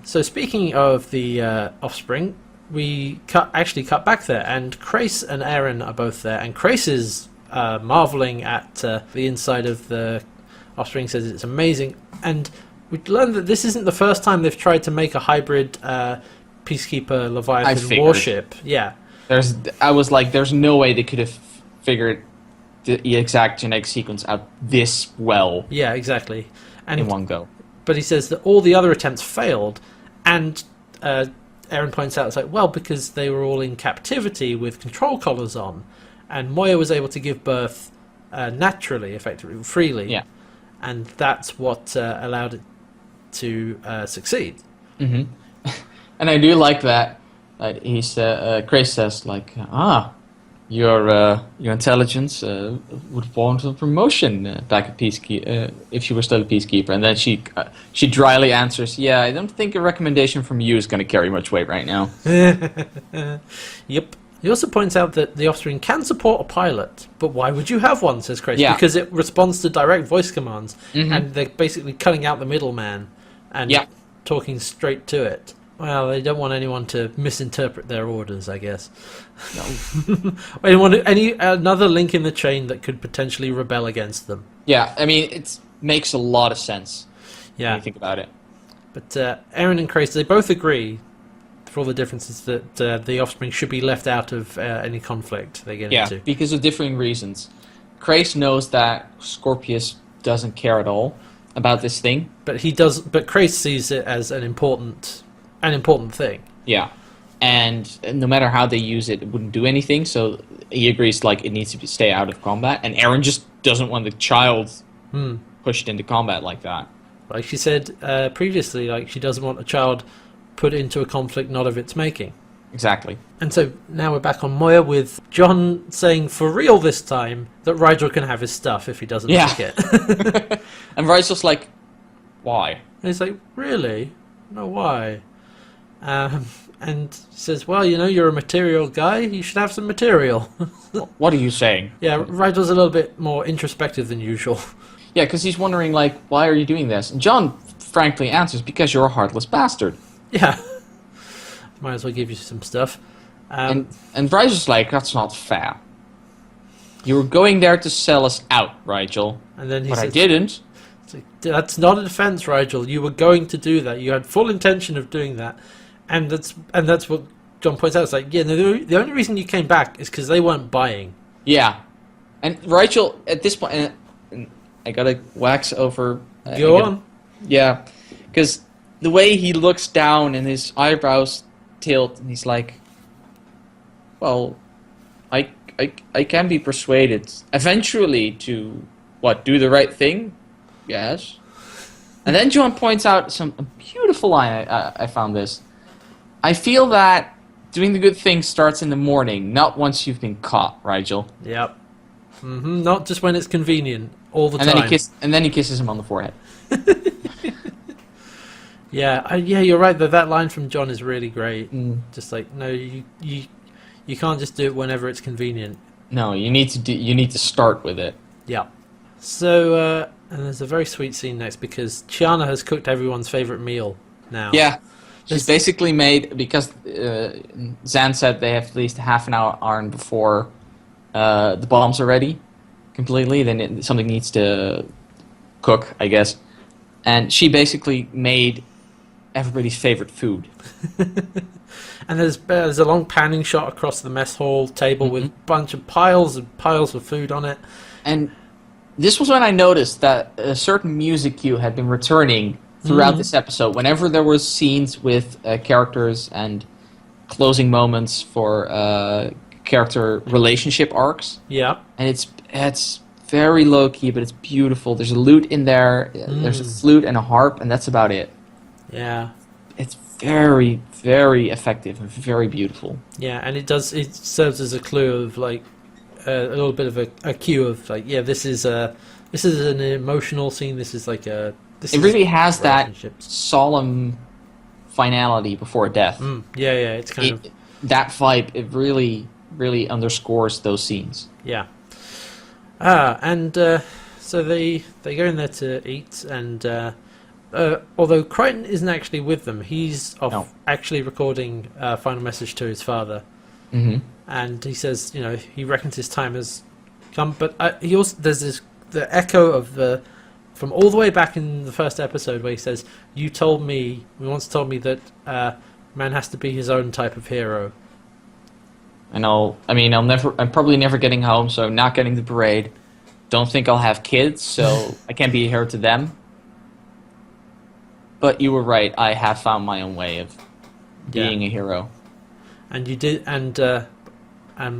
So speaking of the Offspring, we cut back there, and Crais and Aaron are both there, and Crais is marveling at the inside of the Offspring, says it's amazing, and we learned that this isn't the first time they've tried to make a hybrid Peacekeeper Leviathan warship. Yeah. I was like, there's no way they could have figured the exact genetic sequence out this well. Yeah, exactly. And in one go. But he says that all the other attempts failed, and Aaron points out, it's like, well, because they were all in captivity with control collars on, and Moya was able to give birth naturally, effectively, freely. Yeah. and that's what allowed it to succeed. Mm-hmm. And I do like that. Grace says, like, your intelligence would warrant a promotion back at Peacekeeper if you were still a Peacekeeper. And then she dryly answers, yeah, I don't think a recommendation from you is going to carry much weight right now. Yep. He also points out that the Offspring can support a pilot, but why would you have one, says Grace? Yeah. Because it responds to direct voice commands, Mm-hmm. and they're basically cutting out the middleman and talking straight to it. Well, they don't want anyone to misinterpret their orders, I guess. No. Another link in the chain that could potentially rebel against them. Yeah, I mean, it makes a lot of sense when you think about it. But Aaron and Grace, they both agree, for all the differences, that the Offspring should be left out of any conflict they get into. Yeah, because of differing reasons. Grace knows that Scorpius doesn't care at all about this thing. But he does. But Grace sees it as an important thing. Yeah, and no matter how they use it, it wouldn't do anything. So he agrees, like, it needs to stay out of combat. And Aaron just doesn't want the child pushed into combat like that. Like she said previously, like she doesn't want a child put into a conflict not of its making. Exactly. And so now we're back on Moya with John saying for real this time that Rigel can have his stuff if he doesn't like it. And Rigel's like, why? And he's like, really? No, why? And he says, well, you're a material guy. You should have some material. What are you saying? Yeah, Rigel's a little bit more introspective than usual. Yeah, because he's wondering, like, why are you doing this? And John frankly answers, because you're a heartless bastard. Yeah. Might as well give you some stuff. And Rigel's like, that's not fair. You were going there to sell us out, Rigel. And then but I didn't. That's not a defense, Rigel. You were going to do that. You had full intention of doing that. And that's what John points out. It's like, yeah, the only reason you came back is because they weren't buying. Yeah. And Rigel, at this point, and I gotta wax over... Go on. Yeah. Because the way he looks down and his eyebrows tilt, and he's like, well, I can be persuaded eventually to, do the right thing? Yes. And then John points out a beautiful line. I found this. I feel that doing the good thing starts in the morning, not once you've been caught, Rigel. Yep. Mm-hmm. Not just when it's convenient, all the time. And then he kisses him on the forehead. Yeah, you're right. That line from John is really great. Just like, no, you can't just do it whenever it's convenient. No, you need to start with it. Yeah. So, and there's a very sweet scene next because Chiana has cooked everyone's favorite meal now. Yeah. She's basically made, because Zan said they have at least half an hour before the bombs are ready completely, then something needs to cook, I guess. And she basically made everybody's favorite food. And there's a long panning shot across the mess hall table with a bunch of piles and piles of food on it. And this was when I noticed that a certain music cue had been returning throughout this episode. Whenever there was scenes with characters and closing moments for character relationship arcs. Yeah. And it's very low key, but it's beautiful. There's a lute in there. There's a flute and a harp, and that's about it. Yeah. It's very, very effective and very beautiful. Yeah, and it serves as a clue of like a little bit of a cue of like, yeah, this is an emotional scene. This is like a. It really has that solemn finality before death. Yeah, it's kind of that vibe. It really, really underscores those scenes. Yeah. So they go in there to eat, and although Crichton isn't actually with them, he's off actually recording a final message to his father. Mm-hmm. And he says, he reckons his time has come, but he also there's the echo of from all the way back in the first episode where he says, "You once told me that man has to be his own type of hero." And I'm probably never getting home, so I'm not getting the parade. Don't think I'll have kids, so I can't be a hero to them. But you were right. I have found my own way of being a hero. And you did, and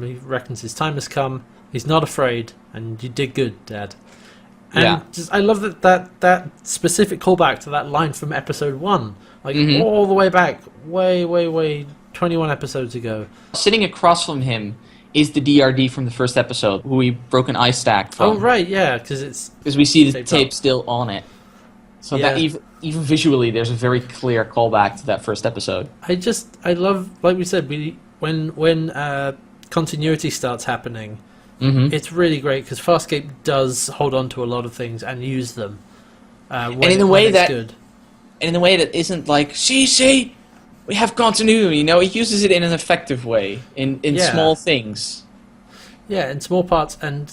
he reckons his time has come. He's not afraid, and you did good, Dad. And just, I love that specific callback to that line from episode 1. Like, all the way back, way, 21 episodes ago. Sitting across from him is the DRD from the first episode, who we broke an ice stack from. Oh, right, yeah, because we see the tape still on it. So that even visually, there's a very clear callback to that first episode. I love, like we said, when continuity starts happening, it's really great, because Farscape does hold on to a lot of things and use them. And in a way that isn't like, see, we have continuity. You know, he uses it in an effective way, in small things. Yeah, in small parts and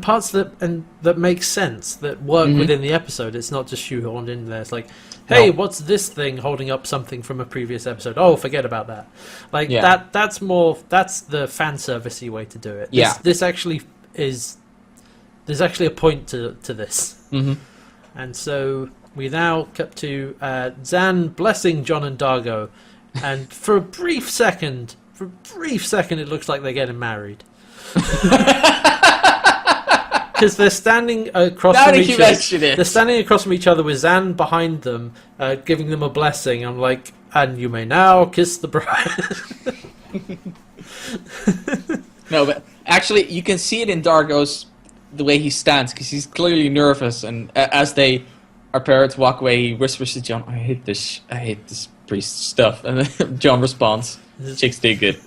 parts that make sense, that work within the episode. It's not just shoehorned in there. It's like, hey, what's this thing holding up something from a previous episode? Oh, forget about that. Like that's the fan servicey way to do it. This actually is. There's actually a point to this. And so we now cut to Zan blessing John and Dargo, and for a brief second, it looks like they're getting married. Because they're standing across from each other. They're standing across from each other with Zan behind them, giving them a blessing. I'm like, and you may now kiss the bride. No, but actually, you can see it in Dargo's the way he stands, because he's clearly nervous. And as they are prepared to walk away, he whispers to John, "I hate this priest stuff." And then John responds, "Chicks dig it."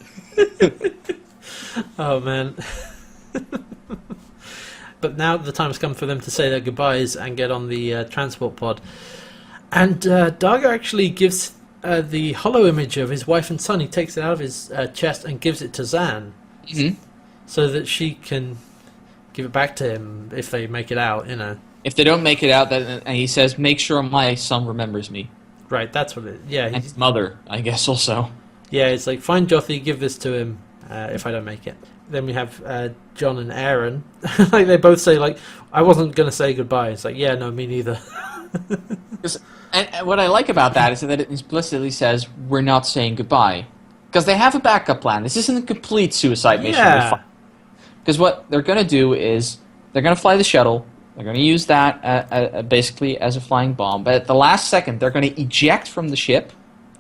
Oh man. But now the time has come for them to say their goodbyes and get on the transport pod. And Dargo actually gives the hollow image of his wife and son. He takes it out of his chest and gives it to Zan, so that she can give it back to him if they make it out. You know, if they don't make it out, then and he says, "Make sure my son remembers me." Right, that's what it. Yeah, and his mother, I guess, also. Yeah, it's like, find Jothi, give this to him. If I don't make it. Then we have John and Aaron. Like, they both say, like, I wasn't going to say goodbye. It's like, yeah, no, me neither. And what I like about that is that it explicitly says, we're not saying goodbye. Because they have a backup plan. This isn't a complete suicide mission. Yeah. Because what they're going to do is, they're going to fly the shuttle. They're going to use that basically as a flying bomb. But at the last second, they're going to eject from the ship.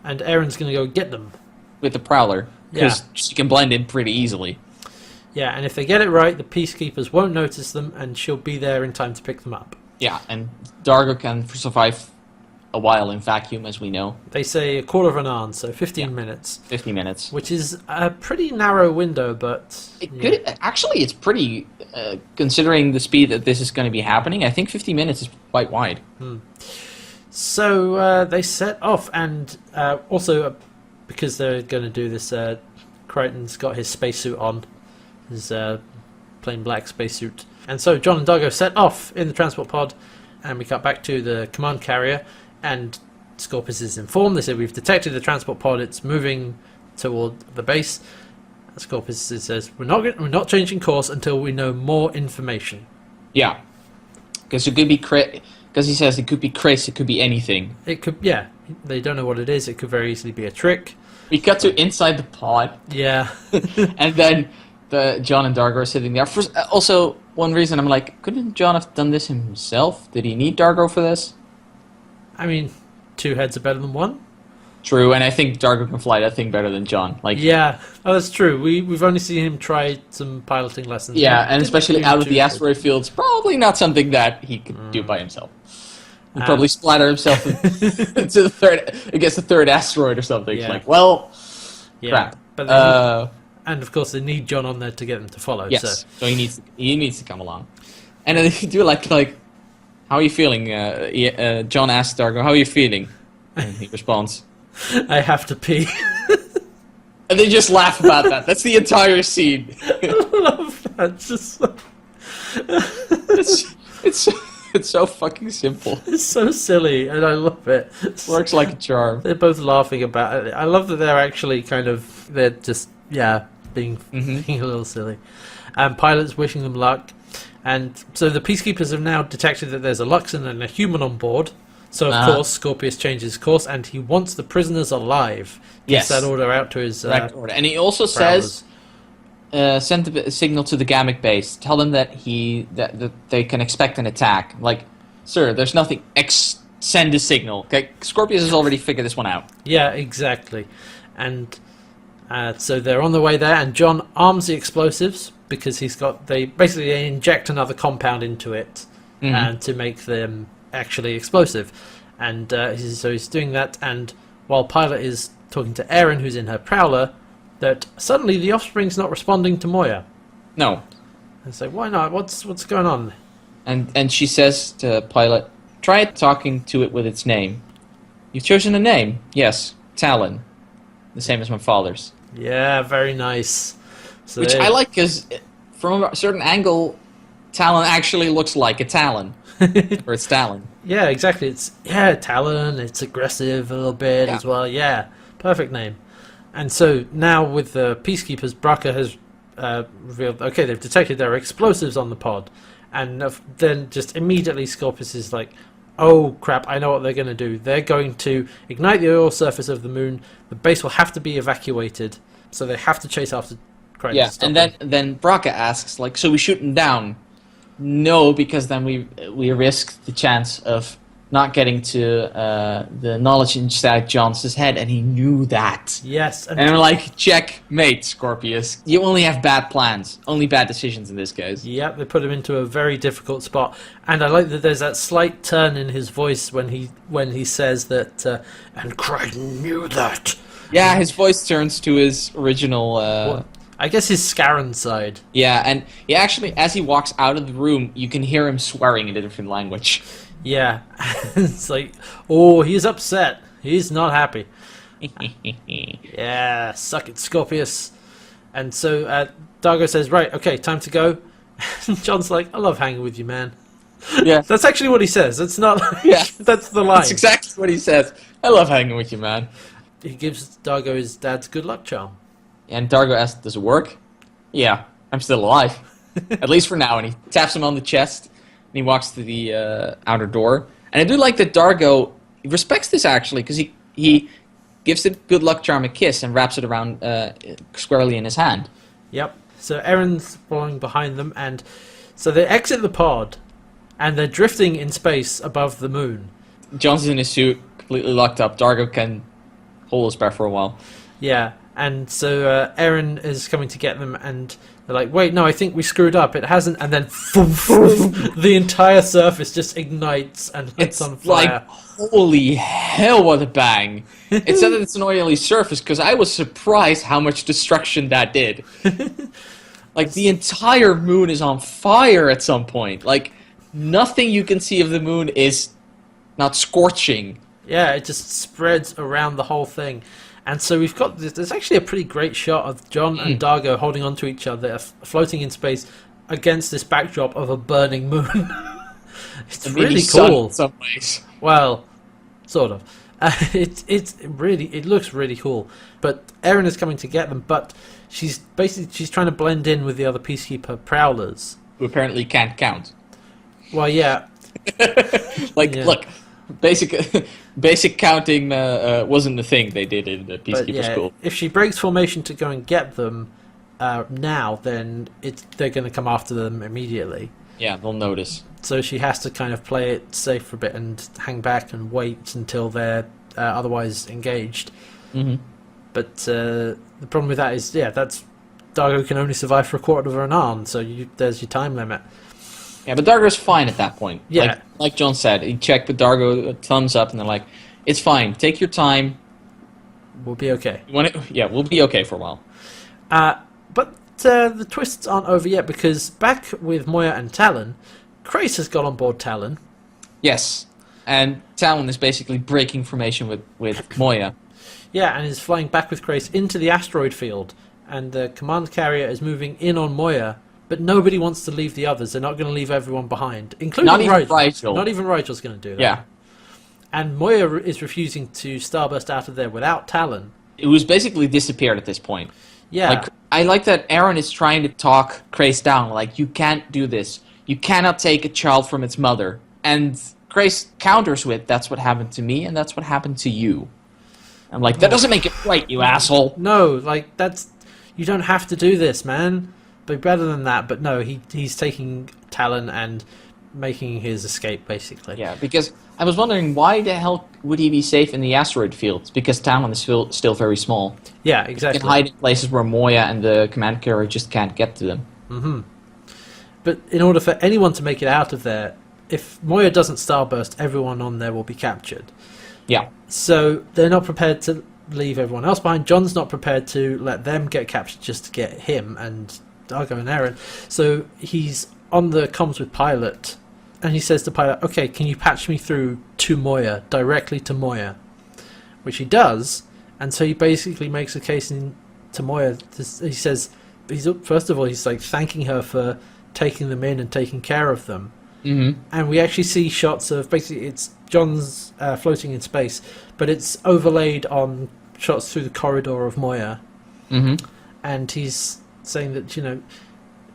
And Aaron's going to go get them. With the Prowler. Because she can blend in pretty easily. Yeah, and if they get it right, the Peacekeepers won't notice them, and she'll be there in time to pick them up. Yeah, and Dargo can survive a while in vacuum, as we know. They say a quarter of an hour, so 15 minutes. 50 minutes. Which is a pretty narrow window, but... Actually, it's pretty, considering the speed that this is going to be happening, I think 50 minutes is quite wide. So they set off, and also... because they're going to do this, Crichton's got his spacesuit on, his plain black spacesuit. And so John and Dargo set off in the transport pod, and we cut back to the command carrier, and Scorpus is informed. They said, we've detected the transport pod, it's moving toward the base. Scorpus says, we're not changing course until we know more information. Yeah. Because it could be... Because he says it could be Chris, it could be anything. It could, yeah. They don't know what it is. It could very easily be a trick. We cut to inside the pod. Yeah. And then John and Dargo are sitting there. Also, one reason I'm like, couldn't John have done this himself? Did he need Dargo for this? I mean, two heads are better than one. True, and I think Dargo can fly that thing better than John. Like, yeah, that's true. We've only seen him try some piloting lessons. Yeah, and especially out of the asteroid fields, probably not something that he could do by himself. He'd probably splatter himself into the third asteroid or something. Yeah. It's like, well, crap. But and of course, they need John on there to get them to follow. Yes, so he needs to come along. And then they do like, how are you feeling? John asks Dargo, how are you feeling? And he responds, I have to pee. And they just laugh about that. That's the entire scene. I love that. It's so fucking simple. It's so silly, and I love it. Works like a charm. They're both laughing about it. I love that they're actually they're just, being a little silly. Pilots wishing them luck. And so the Peacekeepers have now detected that there's a Luxon and a human on board. So, of course, Scorpius changes course, and he wants the prisoners alive. Gets that order out to his... order. And he also says, send a signal to the Gamic base. Tell them that they can expect an attack. Like, sir, there's nothing. Send a signal. Okay, Scorpius has already figured this one out. Yeah, exactly. And so they're on the way there, and John arms the explosives because they inject another compound into it and to make them actually explosive. And so he's doing that, and while Pilot is talking to Aaron, who's in her Prowler, that suddenly the Offspring's not responding to Moya. No. And so why not? What's going on? And she says to Pilot, try talking to it with its name. You've chosen a name. Yes, Talon. The same as my father's. Yeah, very nice. So which I like because from a certain angle, Talon actually looks like a Talon. Or it's Talon. Yeah, exactly. It's Talon. It's aggressive a little bit as well. Yeah, perfect name. And so now with the Peacekeepers, Bracca has revealed, okay, they've detected there are explosives on the pod. And then just immediately Scorpius is like, oh crap, I know what they're going to do. They're going to ignite the oil surface of the moon. The base will have to be evacuated. So they have to chase after Crichton. Yeah, and then Bracca asks, like, so we shoot him down? No, because then we risk the chance of not getting to the knowledge inside Johns' head, and he knew that. Yes. And I'm like, checkmate, Scorpius. You only have bad plans. Only bad decisions in this case. Yeah, they put him into a very difficult spot. And I like that there's that slight turn in his voice when he says that, and Crichton knew that. Yeah, his voice turns to his original... I guess his Scarran side. Yeah, and he actually, as he walks out of the room, you can hear him swearing in a different language. Yeah, it's like, oh, he's upset. He's not happy. Yeah, suck it, Scorpius. And so Dargo says, right, okay, time to go. And John's like, I love hanging with you, man. Yeah. That's actually what he says. It's not like, yeah. That's the line. That's exactly what he says. I love hanging with you, man. He gives Dargo his dad's good luck charm. And Dargo asks, does it work? Yeah, I'm still alive. At least for now. And he taps him on the chest. And he walks to the outer door. And I do like that Dargo respects this, actually, because he gives the good luck charm a kiss and wraps it around squarely in his hand. Yep. So Aaron's following behind them. And so they exit the pod. And they're drifting in space above the moon. Johnson's in his suit, completely locked up. Dargo can hold his breath for a while. Yeah. And so Aaron is coming to get them, and they're like, wait, no, I think we screwed up. It hasn't. And then the entire surface just ignites and hits on fire. Like, holy hell, what a bang. It said that it's an oily surface, because I was surprised how much destruction that did. Like, the entire moon is on fire at some point. Like, nothing you can see of the moon is not scorching. Yeah, it just spreads around the whole thing. And so we've got this. There's actually a pretty great shot of John and Dargo holding onto each other, floating in space against this backdrop of a burning moon. It's really cool. In some ways. Well, sort of. It looks really cool. But Erin is coming to get them, but she's trying to blend in with the other Peacekeeper prowlers, who apparently can't count. Well, yeah. Look. Basic counting wasn't the thing they did in the Peacekeeper school. If she breaks formation to go and get them now, then they're going to come after them immediately. Yeah, they'll notice. So she has to kind of play it safe for a bit and hang back and wait until they're otherwise engaged. Mm-hmm. But the problem with that is, that's Dargo can only survive for a quarter of an arm, so there's your time limit. Yeah, but Dargo's fine at that point. Yeah. Like John said, he checked with Dargo, a thumbs up, and they're like, it's fine, take your time. We'll be okay. We'll be okay for a while. But the twists aren't over yet, because back with Moya and Talon, Krace has got on board Talon. Yes, and Talon is basically breaking formation with Moya. Yeah, and is flying back with Krace into the asteroid field, and the command carrier is moving in on Moya. But nobody wants to leave the others. They're not going to leave everyone behind, including Rigel. Not even Rigel's going to do that. Yeah. And Moya is refusing to starburst out of there without Talon. It was basically disappeared at this point. Yeah. I like that Aaron is trying to talk Krace down. Like, you can't do this. You cannot take a child from its mother. And Krace counters with, that's what happened to me, and that's what happened to you. I'm like, that doesn't make it right, you asshole. No, like, you don't have to do this, man. Be better than that. But no, he's taking Talon and making his escape, basically. Yeah, because I was wondering why the hell would he be safe in the asteroid fields? Because Talon is still very small. Yeah, exactly. He can hide in places where Moya and the command carrier just can't get to them. Mm-hmm. But in order for anyone to make it out of there, if Moya doesn't starburst, everyone on there will be captured. Yeah. So they're not prepared to leave everyone else behind. John's not prepared to let them get captured just to get him and Dargo and Eren. So he's on the comms with Pilot, and he says to Pilot, okay, can you patch me through to Moya, directly to Moya? Which he does, and so he basically makes a case to Moya. He says, first of all, he's like thanking her for taking them in and taking care of them. Mm-hmm. And we actually see shots of, basically it's John's floating in space, but it's overlaid on shots through the corridor of Moya. Mm-hmm. And he's saying that,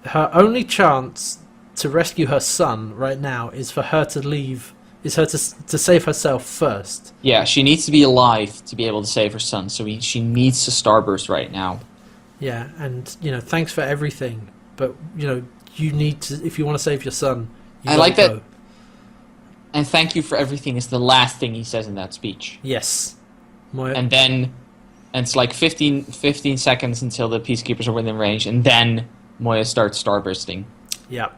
her only chance to rescue her son right now is for her to leave, is her to save herself first. Yeah, she needs to be alive to be able to save her son, so she needs to starburst right now. Yeah, and, thanks for everything, but, you need to, if you want to save your son, you I like go. that. And thank you for everything is the last thing he says in that speech. Yes. Moya. And then it's like 15 seconds until the Peacekeepers are within range, and then Moya starts starbursting. Yeah.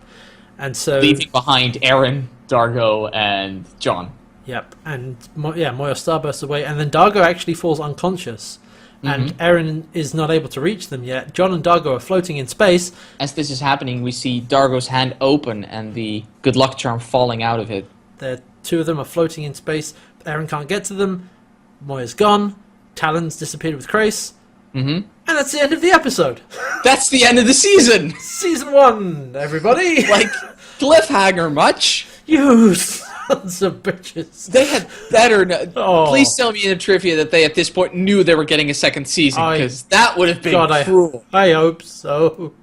And so... leaving behind Eren, Dargo, and John. Yep. And, Moya starbursts away, and then Dargo actually falls unconscious. And Eren is not able to reach them yet. John and Dargo are floating in space. As this is happening, we see Dargo's hand open and the good luck charm falling out of it. The two of them are floating in space. Eren can't get to them. Moya's gone. Talon's disappeared with Krace. Mm-hmm. And that's the end of the episode. That's the end of the season! Season 1, everybody! Like, cliffhanger much? You sons of bitches. They had better... Oh. Please tell me in the trivia that they, at this point, knew they were getting a second season, because that would have been cruel. I hope so.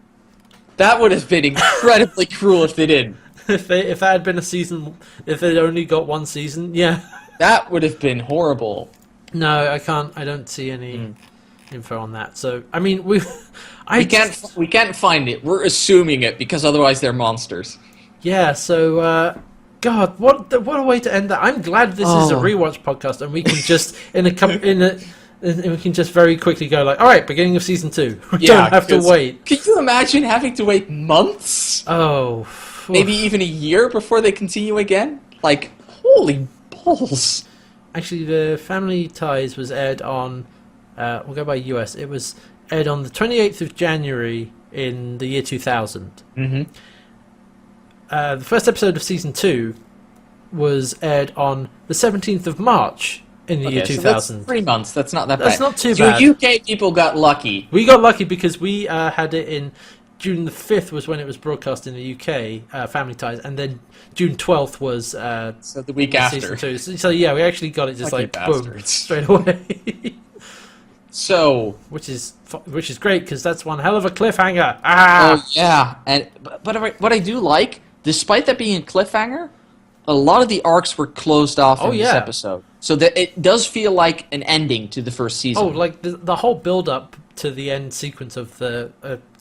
That would have been incredibly cruel if they did. If that had been a season... If they'd only got one season, yeah. That would have been horrible. No, I can't. I don't see any info on that. So, I mean, we can't find it. We're assuming it, because otherwise they're monsters. Yeah, so... God, what a way to end that! I'm glad this is a rewatch podcast, and we can just we can just very quickly go like, all right, beginning of season 2. We don't have to wait. Can you imagine having to wait months? Oh, maybe even a year before they continue again? Like, holy balls! Actually, the Family Ties was aired on. We'll go by US. It was aired on the 28th of January in the year 2000. Mm-hmm. The first episode of season 2 was aired on the 17th of March in the year 2000. So that's 3 months. That's not that bad. That's not too bad. You UK people got lucky. We got lucky because we had it in June the 5th was when it was broadcast in the UK, Family Ties, and then June 12th was so the week after. Season 2. So yeah, we actually got it just lucky like bastards. Boom straight away. So, which is great because that's one hell of a cliffhanger. Ah! Oh yeah, and but what I do like, despite that being a cliffhanger, a lot of the arcs were closed off in this episode, so that it does feel like an ending to the first season. Oh, like the whole build up to the end sequence of the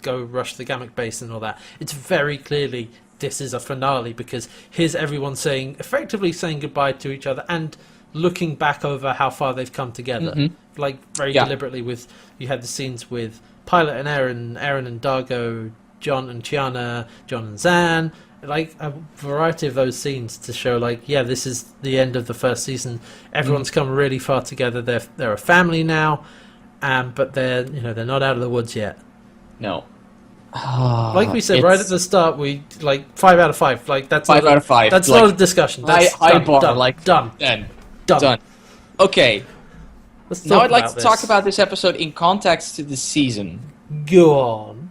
go rush the Gamma base and all that. It's very clearly this is a finale because here's everyone effectively saying goodbye to each other and looking back over how far they've come together, like very deliberately. With you had the scenes with Pilot and Eren and Dargo, John and Chiana, John and Zan, like a variety of those scenes to show like, yeah, this is the end of the first season. Everyone's come really far together. They're a family now, but they're not out of the woods yet. No. Like we said right at the start, we like 5 out of 5. Like that's 5 out of 5. That's like, not a discussion. That's high bar. Done. Like done. Done. Okay. Now I'd like to talk about this episode in context to the season. Go on.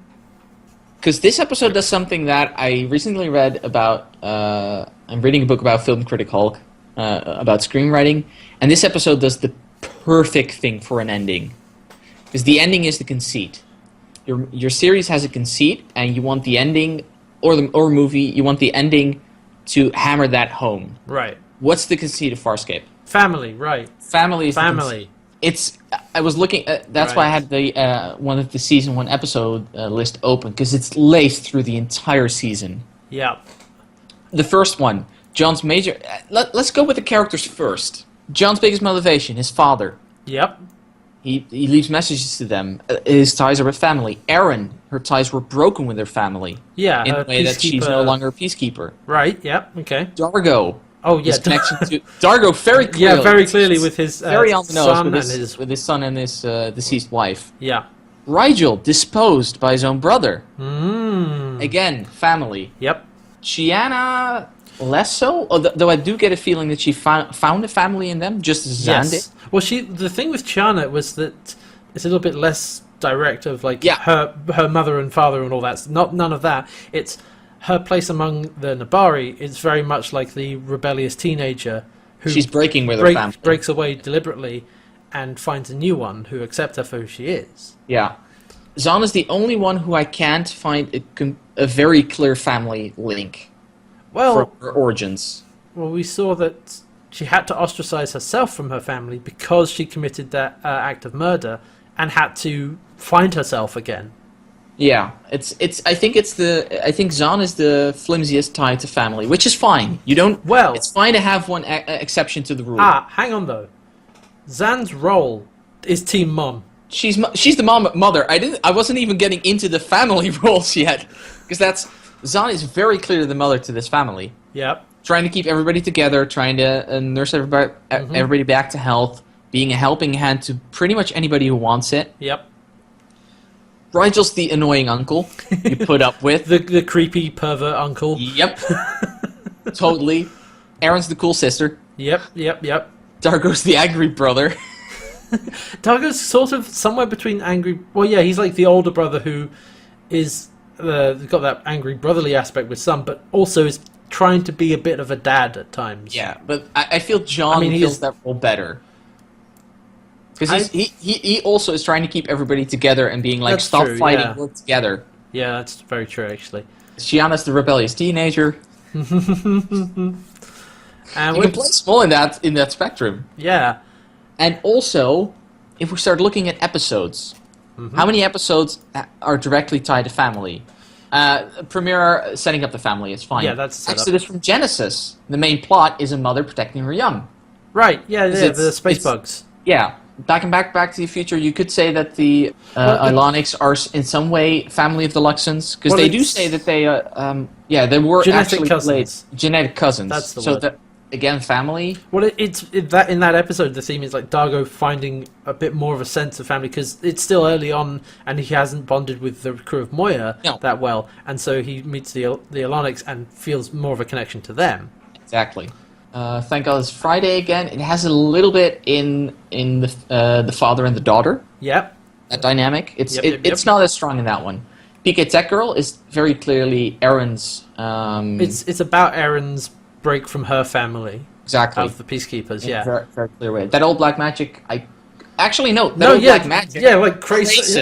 Because this episode does something that I recently read about. I'm reading a book about Film Critic Hulk, about screenwriting, and this episode does the perfect thing for an ending. Because the ending is the conceit. Your series has a conceit, and you want the ending, or movie, you want the ending to hammer that home. Right. What's the conceit of Farscape? Family, right. Family is family. I was looking. That's why I had the one of the season 1 episode list open, because it's laced through the entire season. Yeah. The first one, John's major. Let's go with the characters first. John's biggest motivation, his father. Yep. He leaves messages to them. His ties are with family. Erin, her ties were broken with her family. Yeah. In the way that she's no longer a peacekeeper. Right. Yep. Okay. Dargo. Oh yeah. His connection to Dargo very clearly. Yeah, very clearly with his very on the nose son with his son and his deceased wife. Yeah. Rigel disposed by his own brother. Mm. Again, family. Yep. Chiana less so, though I do get a feeling that she found a family in them, just as Zan did. Well, the thing with Chiana was that it's a little bit less direct of like her mother and father and all that. None of that. It's her place among the Nabari is very much like the rebellious teenager who she's breaking with her family. Breaks away deliberately and finds a new one who accepts her for who she is. Yeah. Zan is the only one who I can't find a very clear family link for her origins. Well, we saw that she had to ostracize herself from her family because she committed that act of murder and had to find herself again. Yeah, I think Zan is the flimsiest tie to family, which is fine. It's fine to have one exception to the rule. Hang on though. Zan's role is Team Mom. She's the mother. I wasn't even getting into the family roles yet, because Zan is very clearly the mother to this family. Yep. Trying to keep everybody together, trying to nurse everybody back to health, being a helping hand to pretty much anybody who wants it. Yep. Rigel's the annoying uncle you put up with. The creepy pervert uncle. Yep. Totally. Erin's the cool sister. Yep. Dargo's the angry brother. Dargo's sort of somewhere between angry... Well, yeah, he's like the older brother who is... got that angry brotherly aspect with some, but also is trying to be a bit of a dad at times. Yeah, but I feel John feels that role better. Because he also is trying to keep everybody together and being like, stop fighting, work together. Yeah, that's very true, actually. Chiana's the rebellious teenager. And you can play small in that spectrum. Yeah. And also, if we start looking at episodes, how many episodes are directly tied to family? Premiere setting up the family is fine. Yeah, that's set Exodus from Genesis. The main plot is a mother protecting her young. Right, the space bugs. Yeah. Back to the Future, you could say that the Ilonics are in some way family of the Luxons, because they do say that they were genetic cousins. Genetic cousins. That's the word. Again, family. Well, in that episode, the theme is like Dargo finding a bit more of a sense of family, because it's still early on, and he hasn't bonded with the crew of Moya that well, and so he meets the Ilonics and feels more of a connection to them. Exactly. Thank God it's Friday again. It has a little bit in the father and the daughter. Yep. That dynamic. It's not as strong in that one. PK Tech Girl is very clearly Erin's. It's about Erin's break from her family. Exactly. Of the Peacekeepers. In yeah. A very, very clear way. That old black magic. Black magic. Yeah, like Krasis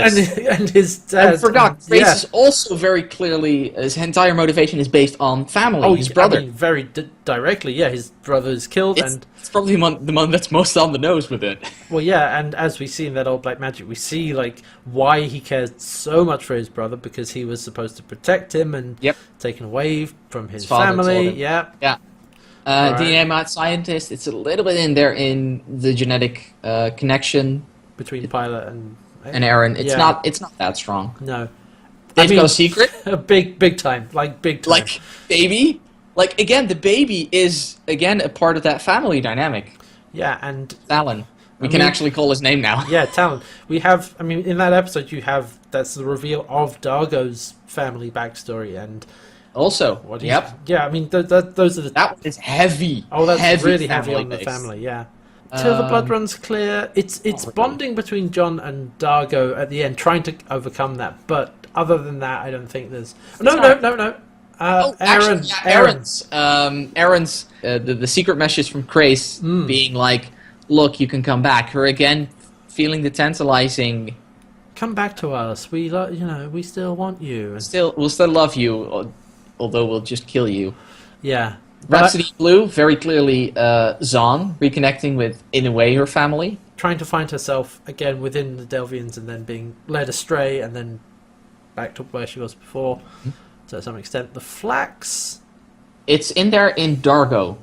and his dad. I forgot. Krasis also very clearly, his entire motivation is based on family. His brother. I mean, very directly, yeah. His brother is killed, and it's probably the one that's most on the nose with it. Well, yeah, and as we see in that old black magic, we see like why he cares so much for his brother, because he was supposed to protect him and taken away from his family. Yeah. DNA scientist. It's a little bit in there in the genetic connection between Pilot and Erin. It's not that strong. No. They've got a secret. Big time. Like baby. Like again, the baby is again a part of that family dynamic. Yeah, and Talon. We can actually call his name now. Yeah, Talon. We have. I mean, in that episode, that's the reveal of Dargo's family backstory and. Also, yeah, I mean, those are the... That one is heavy. Oh, that's heavy really heavy on the family, yeah. Till the blood runs clear. It's bonding between John and Dargo at the end, trying to overcome that. But other than that, I don't think there's... No. Erin's the secret message from Krace being like, look, you can come back. Her again feeling the tantalizing... Come back to us. We still want you. We'll still love you. Although we'll just kill you. Yeah. Rhapsody Blue, very clearly Zahn, reconnecting with, in a way, her family. trying to find herself again within the Delvians, and then being led astray, and then back to where she was before. To some extent, the Flax. It's in there in Dargo,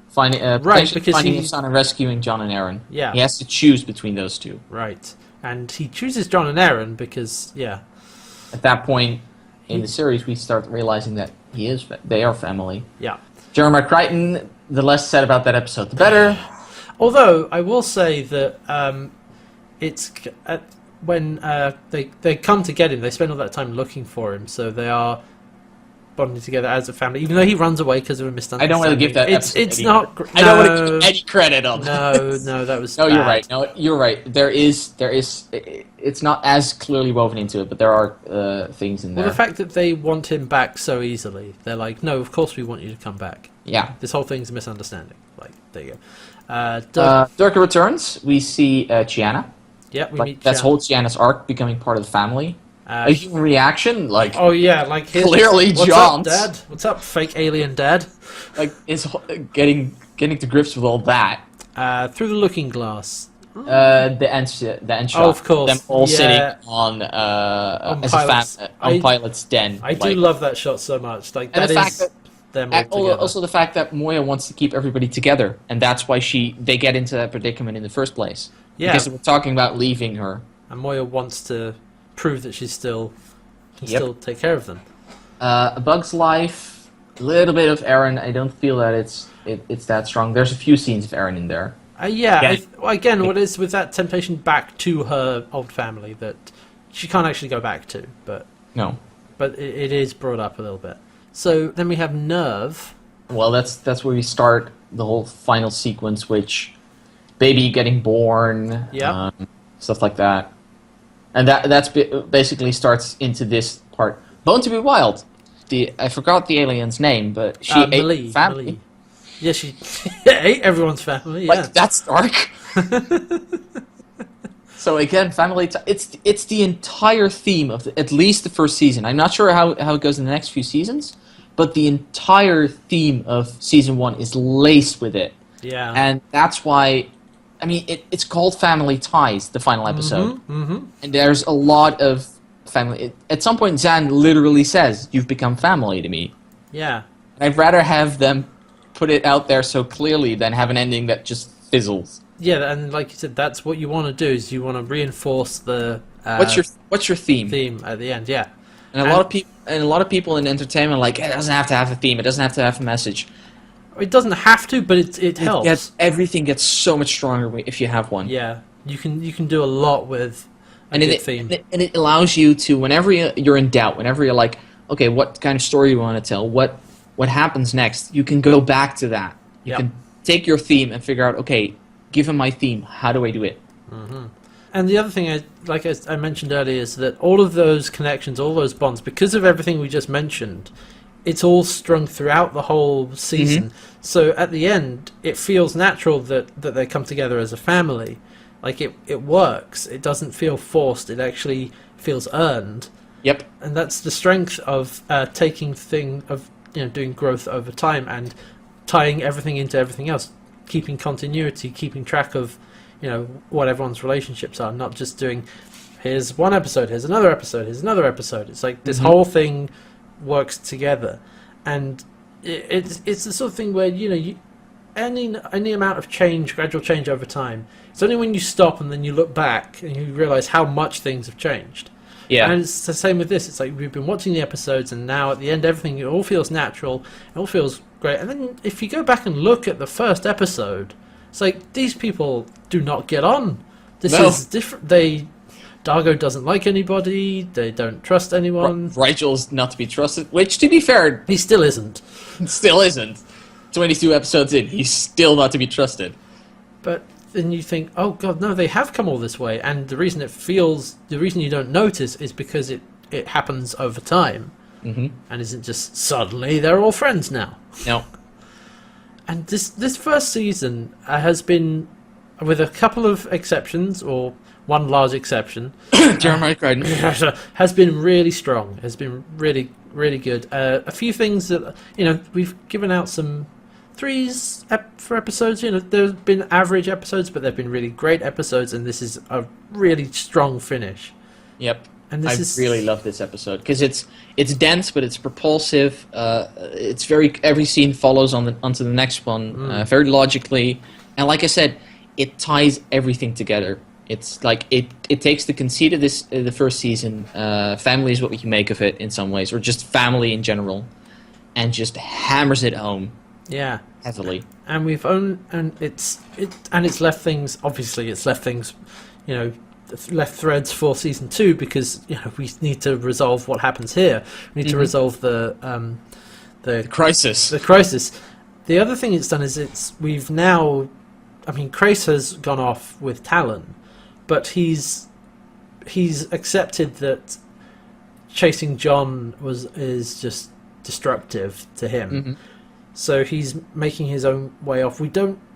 finding his son and rescuing John and Aaron. Yeah, he has to choose between those two. Right, and he chooses John and Aaron because at that point in the series, we start realizing that they are family. Yeah, Jeremiah Crichton. The less said about that episode, the better. Although I will say that it's when they come to get him, they spend all that time looking for him, so they are bonding together as a family. Even though he runs away because of a misunderstanding. I don't want to give that. It's not. I don't want to give any credit on that. No, that was. No, bad. You're right. No, you're right. There is. It's not as clearly woven into it, but there are things in there. Well, the fact that they want him back so easily, they're like, no, of course we want you to come back. Yeah. This whole thing's a misunderstanding. Like, there you go. Durka returns. We see Chiana. Yeah, we meet that's Chiana. whole Chiana's arc becoming part of the family. A human reaction, like oh yeah, like clearly what's John's. Up, Dad? What's up, fake alien dad? Like is getting to grips with all that. Through the looking glass. The end shot. Oh, of course. Them all sitting on Pilot's den. I do love that shot so much. Like, and that the fact that them all together. Also the fact that Moya wants to keep everybody together, and that's why they get into that predicament in the first place. Yeah. Because we're talking about leaving her. And Moya wants to prove that she still take care of them. A Bug's Life, a little bit of Aaron. I don't feel that it's that strong. There's a few scenes of Aaron in there. Again, what is with that temptation back to her old family that she can't actually go back to, but it is brought up a little bit. So then we have Nerve. Well, that's where we start the whole final sequence, which baby getting born, stuff like that, and that's basically starts into this part. Bone to be Wild. I forgot the alien's name, but she ate family. Malie. Yeah, she ate everyone's family. Yeah, like, that's dark. So again, family. It's the entire theme of at least the first season. I'm not sure how it goes in the next few seasons, but the entire theme of season 1 is laced with it. Yeah, and that's why. I mean, it's called Family Ties, the final episode, and there's a lot of family. At some point, Zan literally says, "You've become family to me." Yeah, I'd rather have them put it out there so clearly than have an ending that just fizzles. Yeah, and like you said, that's what you want to do. Is you want to reinforce the what's your theme? Theme at the end, yeah. And a lot of people in entertainment are like, it doesn't have to have a theme. It doesn't have to have a message. It doesn't have to, but it helps. Everything gets so much stronger if you have one. Yeah, you can do a lot with a good theme. And it allows you to, whenever you're in doubt, whenever you're like, okay, what kind of story you want to tell, what happens next, you can go back to that. You can take your theme and figure out, okay, given my theme, how do I do it? Mm-hmm. And the other thing, I mentioned earlier, is that all of those connections, all those bonds, because of everything we just mentioned, it's all strung throughout the whole season. So at the end, it feels natural that they come together as a family. Like, it works. It doesn't feel forced. It actually feels earned. Yep. And that's the strength of doing growth over time and tying everything into everything else, keeping continuity, keeping track of what everyone's relationships are, not just doing here's one episode, here's another episode, here's another episode. It's like this whole thing works together, and it's the sort of thing where any amount of change, gradual change over time, it's only when you stop and then you look back and you realize how much things have changed. Yeah. And it's the same with this. It's like we've been watching the episodes, and now at the end, everything, it all feels natural, it all feels great. And then if you go back and look at the first episode, it's like these people do not get on. This is different. Dargo doesn't like anybody. They don't trust anyone. Rigel's not to be trusted, which, to be fair, he still isn't. Still isn't. 22 episodes in, he's still not to be trusted. But then you think, oh god, no, they have come all this way, and the reason you don't notice is because it happens over time, and isn't just suddenly they're all friends now. No. And this first season has been, with a couple of exceptions, or one large exception, Jeremiah Crichton, has been really strong. Has been really, really good. A few things that we've given out some threes for episodes. You know, there's been average episodes, but there've been really great episodes, and this is a really strong finish. Yep. And I really love this episode because it's dense, but it's propulsive. It's every scene follows onto the next one very logically, and like I said, it ties everything together. It's like it takes the conceit of the first season, family is what we can make of it in some ways, or just family in general, and just hammers it home. Yeah, heavily. And it's left things. Obviously, it's left things, you know, left threads for season 2 because, you know, we need to resolve what happens here. We need to resolve the crisis. The crisis. The other thing it's done is we've now. I mean, Crais has gone off with Talon, but he's accepted that chasing John is just destructive to him. So he's making his own way off.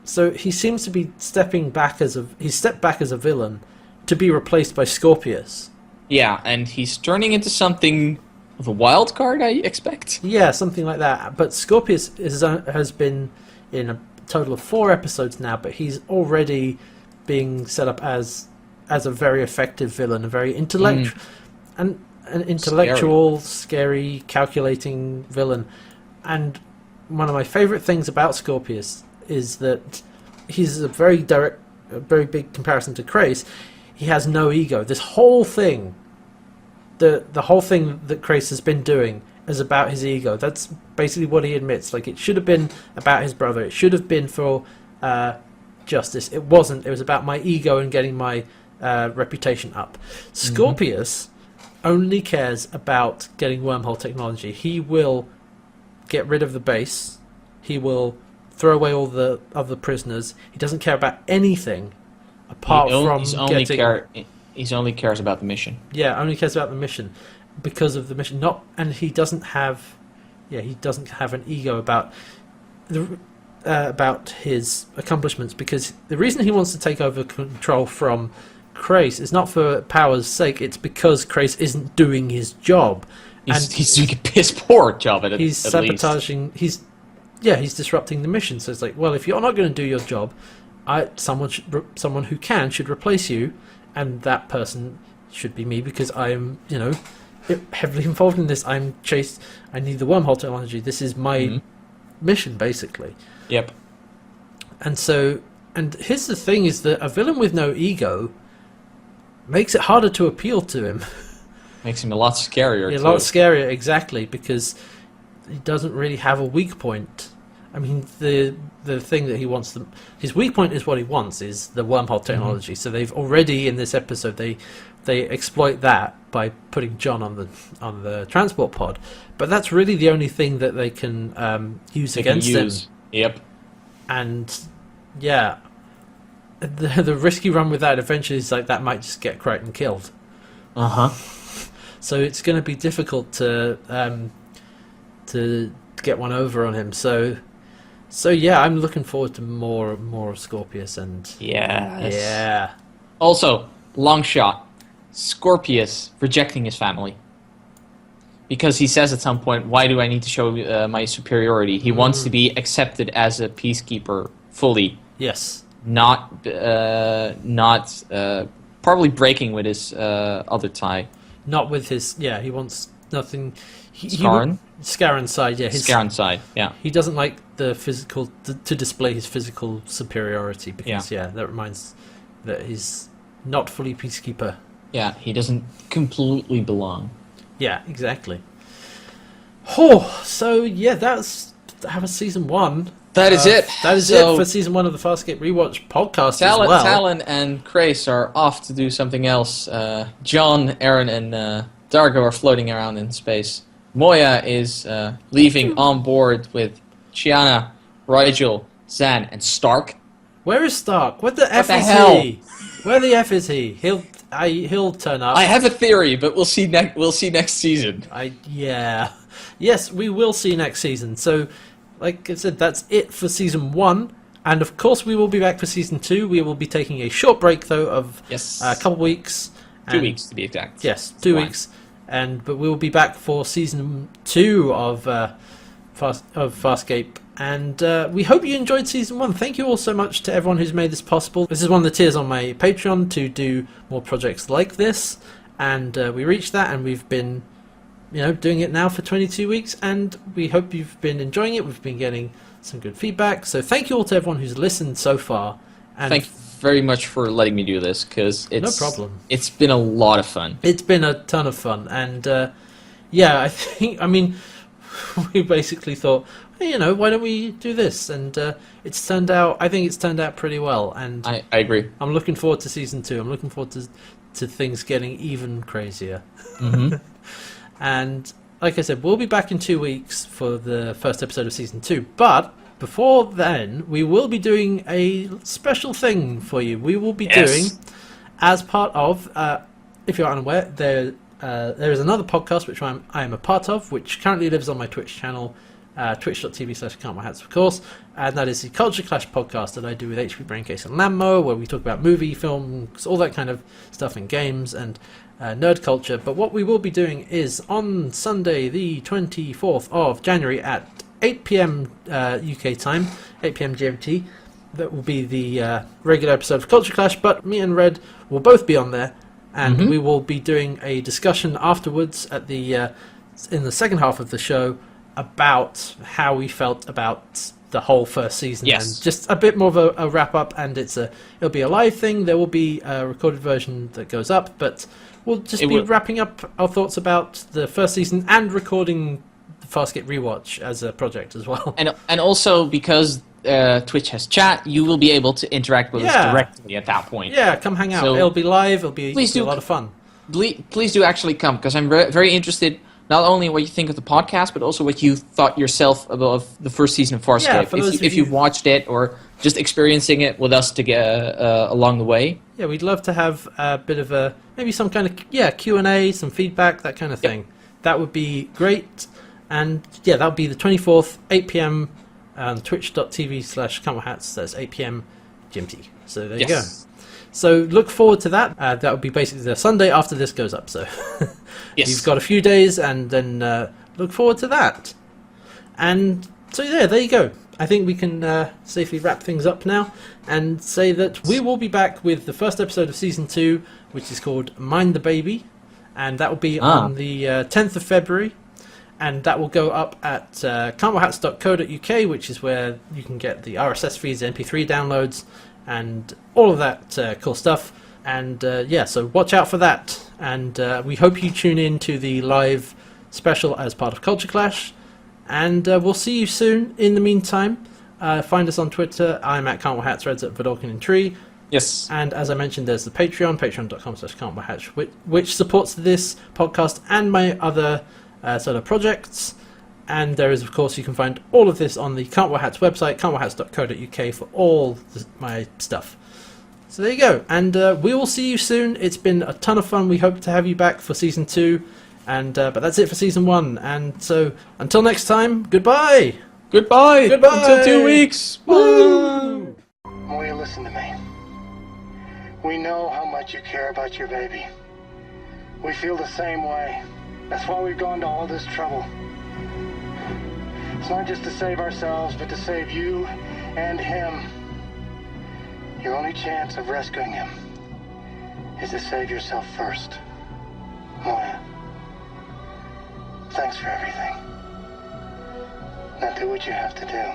So he seems to be stepped back as a villain to be replaced by Scorpius. Yeah, and he's turning into something of a wild card, I expect. Yeah, something like that. But Scorpius has been in a total of 4 episodes now, but he's already being set up as a very effective villain, a very intellectual and an intellectual, scary, calculating villain. And one of my favorite things about Scorpius is that he's a very big comparison to Crais. He has no ego. This whole thing, the whole thing that Crais has been doing is about his ego. That's basically what he admits. Like, it should have been about his brother. It should have been for justice. It wasn't. It was about my ego and getting my reputation up. Scorpius only cares about getting wormhole technology. He will get rid of the base. He will throw away all the other prisoners. He doesn't care about anything apart from he only cares about the mission. Yeah, only cares about the mission because of the mission. And he doesn't have an ego about his accomplishments, because the reason he wants to take over control from Crais is not for power's sake. It's because Crais isn't doing his job. He's doing a piss poor job at it. He's sabotaging. He's disrupting the mission. So it's like, well, if you're not going to do your job, someone who can should replace you, and that person should be me because I am, you know, heavily involved in this. I need the wormhole technology. This is my mission, basically. Yep. And here's the thing: is that a villain with no ego makes it harder to appeal to him. Makes him a lot scarier. A lot scarier, exactly, because he doesn't really have a weak point. I mean, the thing that he wants, his weak point is what he wants, is the wormhole technology. So they've already, in this episode, they exploit that by putting John on the transport pod. But that's really the only thing that they can use against him. Yep. And yeah, the risky run with that eventually is like that might just get Crichton killed. So it's going to be difficult to get one over on him. So yeah, I'm looking forward to more of Scorpius and yeah. Also, long shot, Scorpius rejecting his family because he says at some point, "Why do I need to show my superiority?" He wants to be accepted as a peacekeeper fully. Yes. Not probably breaking with his other tie. Not with his, he wants nothing. Scarran's side, yeah. Scarran's side, yeah. He doesn't like the physical, to display his physical superiority, because, that reminds that he's not fully peacekeeper. Yeah, he doesn't completely belong. Yeah, exactly. Oh, so yeah, that was season 1. That is it. That is it for season 1 of the Farscape Rewatch podcast as well. Talon and Crais are off to do something else. John, Aaron, and Dargo are floating around in space. Moya is leaving on board with Chiana, Rigel, Zan, and Stark. Where is Stark? What the F is he? Where the F is he? He'll turn up. I have a theory, but we'll see next season. Yes, we will see next season. So, like I said, that's it for season 1. And of course, we will be back for season 2. We will be taking a short break, though, of a couple of weeks. 2 weeks, to be exact. Yes, 2 weeks. But we will be back for season 2 of Farscape. And we hope you enjoyed Season 1. Thank you all so much to everyone who's made this possible. This is one of the tiers on my Patreon to do more projects like this. And we reached that, and we've been doing it now for 22 weeks. And we hope you've been enjoying it. We've been getting some good feedback. So thank you all to everyone who's listened so far. And thank you very much for letting me do this, because no problem. It's been a lot of fun. It's been a ton of fun. And we basically thought, hey, why don't we do this? And I think it's turned out pretty well. And I agree. I'm looking forward to Season 2. I'm looking forward to things getting even crazier. Mm-hmm. And like I said, we'll be back in 2 weeks for the first episode of Season 2. But before then, we will be doing a special thing for you. We will be doing, as part of, if you're unaware, there is another podcast which I am a part of, which currently lives on my Twitch channel, twitch.tv/Can'tWearHats, of course, and that is the Culture Clash podcast that I do with HP Braincase and Lammo, where we talk about movie, films, all that kind of stuff, and games and nerd culture. But what we will be doing is on Sunday, the 24th of January at 8 p.m. UK time, 8 p.m. GMT, that will be the regular episode of Culture Clash, but me and Red will both be on there, and we will be doing a discussion afterwards at the in the second half of the show about how we felt about the whole first season, and just a bit more of a wrap up. And it'll be a live thing. There will be a recorded version that goes up, but we'll just be wrapping up our thoughts about the first season and recording the Fastgate Rewatch as a project as well. And also because Twitch has chat, you will be able to interact with us directly at that point. Yeah, come hang out. So it'll be live. It'll be a lot of fun. Please do actually come, because I'm very interested. Not only what you think of the podcast, but also what you thought yourself about the first season of Farscape. Yeah, if you've watched it or just experiencing it with us to get along the way. Yeah, we'd love to have a bit of maybe some kind of Q&A, some feedback, that kind of thing. That would be great. And that would be the 24th, 8 p.m. on twitch.tv/Can'tWearHats. That's 8 p.m. GMT. So there you go. So look forward to that. That would be basically the Sunday after this goes up. So you've got a few days, and then look forward to that. And so there you go. I think we can safely wrap things up now and say that we will be back with the first episode of Season 2, which is called Mind the Baby. And that will be on the 10th of February. And that will go up at can'twearhats.co.uk, which is where you can get the RSS feeds, MP3 downloads, and all of that cool stuff. And so watch out for that. And we hope you tune in to the live special as part of Culture Clash. And we'll see you soon. In the meantime, find us on Twitter. I'm at Can'tWearHats, Red's at Vidalkin and Tree. Yes. And as I mentioned, there's the Patreon, patreon.com/Can'tWearHats, which supports this podcast and my other sort of projects. And there is, of course, you can find all of this on the Can't Wear Hats website, can'twearhats.co.uk, for all my stuff. So there you go. And we will see you soon. It's been a ton of fun. We hope to have you back for Season 2. And but that's it for Season 1. And so until next time, goodbye. Goodbye. Until 2 weeks. Woo! Moya, listen to me. We know how much you care about your baby. We feel the same way. That's why we've gone to all this trouble. It's not just to save ourselves, but to save you and him. Your only chance of rescuing him is to save yourself first. Moya, thanks for everything. Now do what you have to do.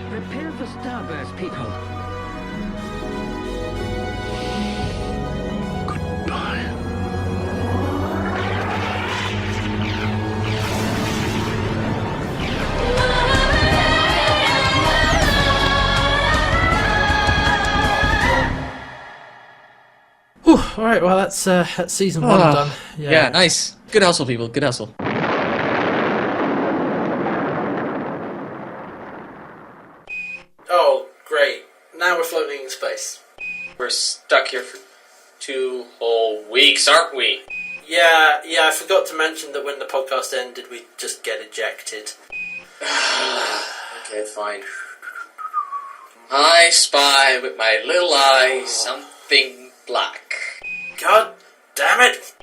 Prepare for starburst, people. Goodbye. All right, well, that's Season 1 done. Yeah, nice. Good hustle, people. Good hustle. Oh, great. Now we're floating in space. We're stuck here for 2 whole weeks, aren't we? Yeah, I forgot to mention that when the podcast ended, we'd just get ejected. Okay, fine. I spy with my little eye something black. God damn it!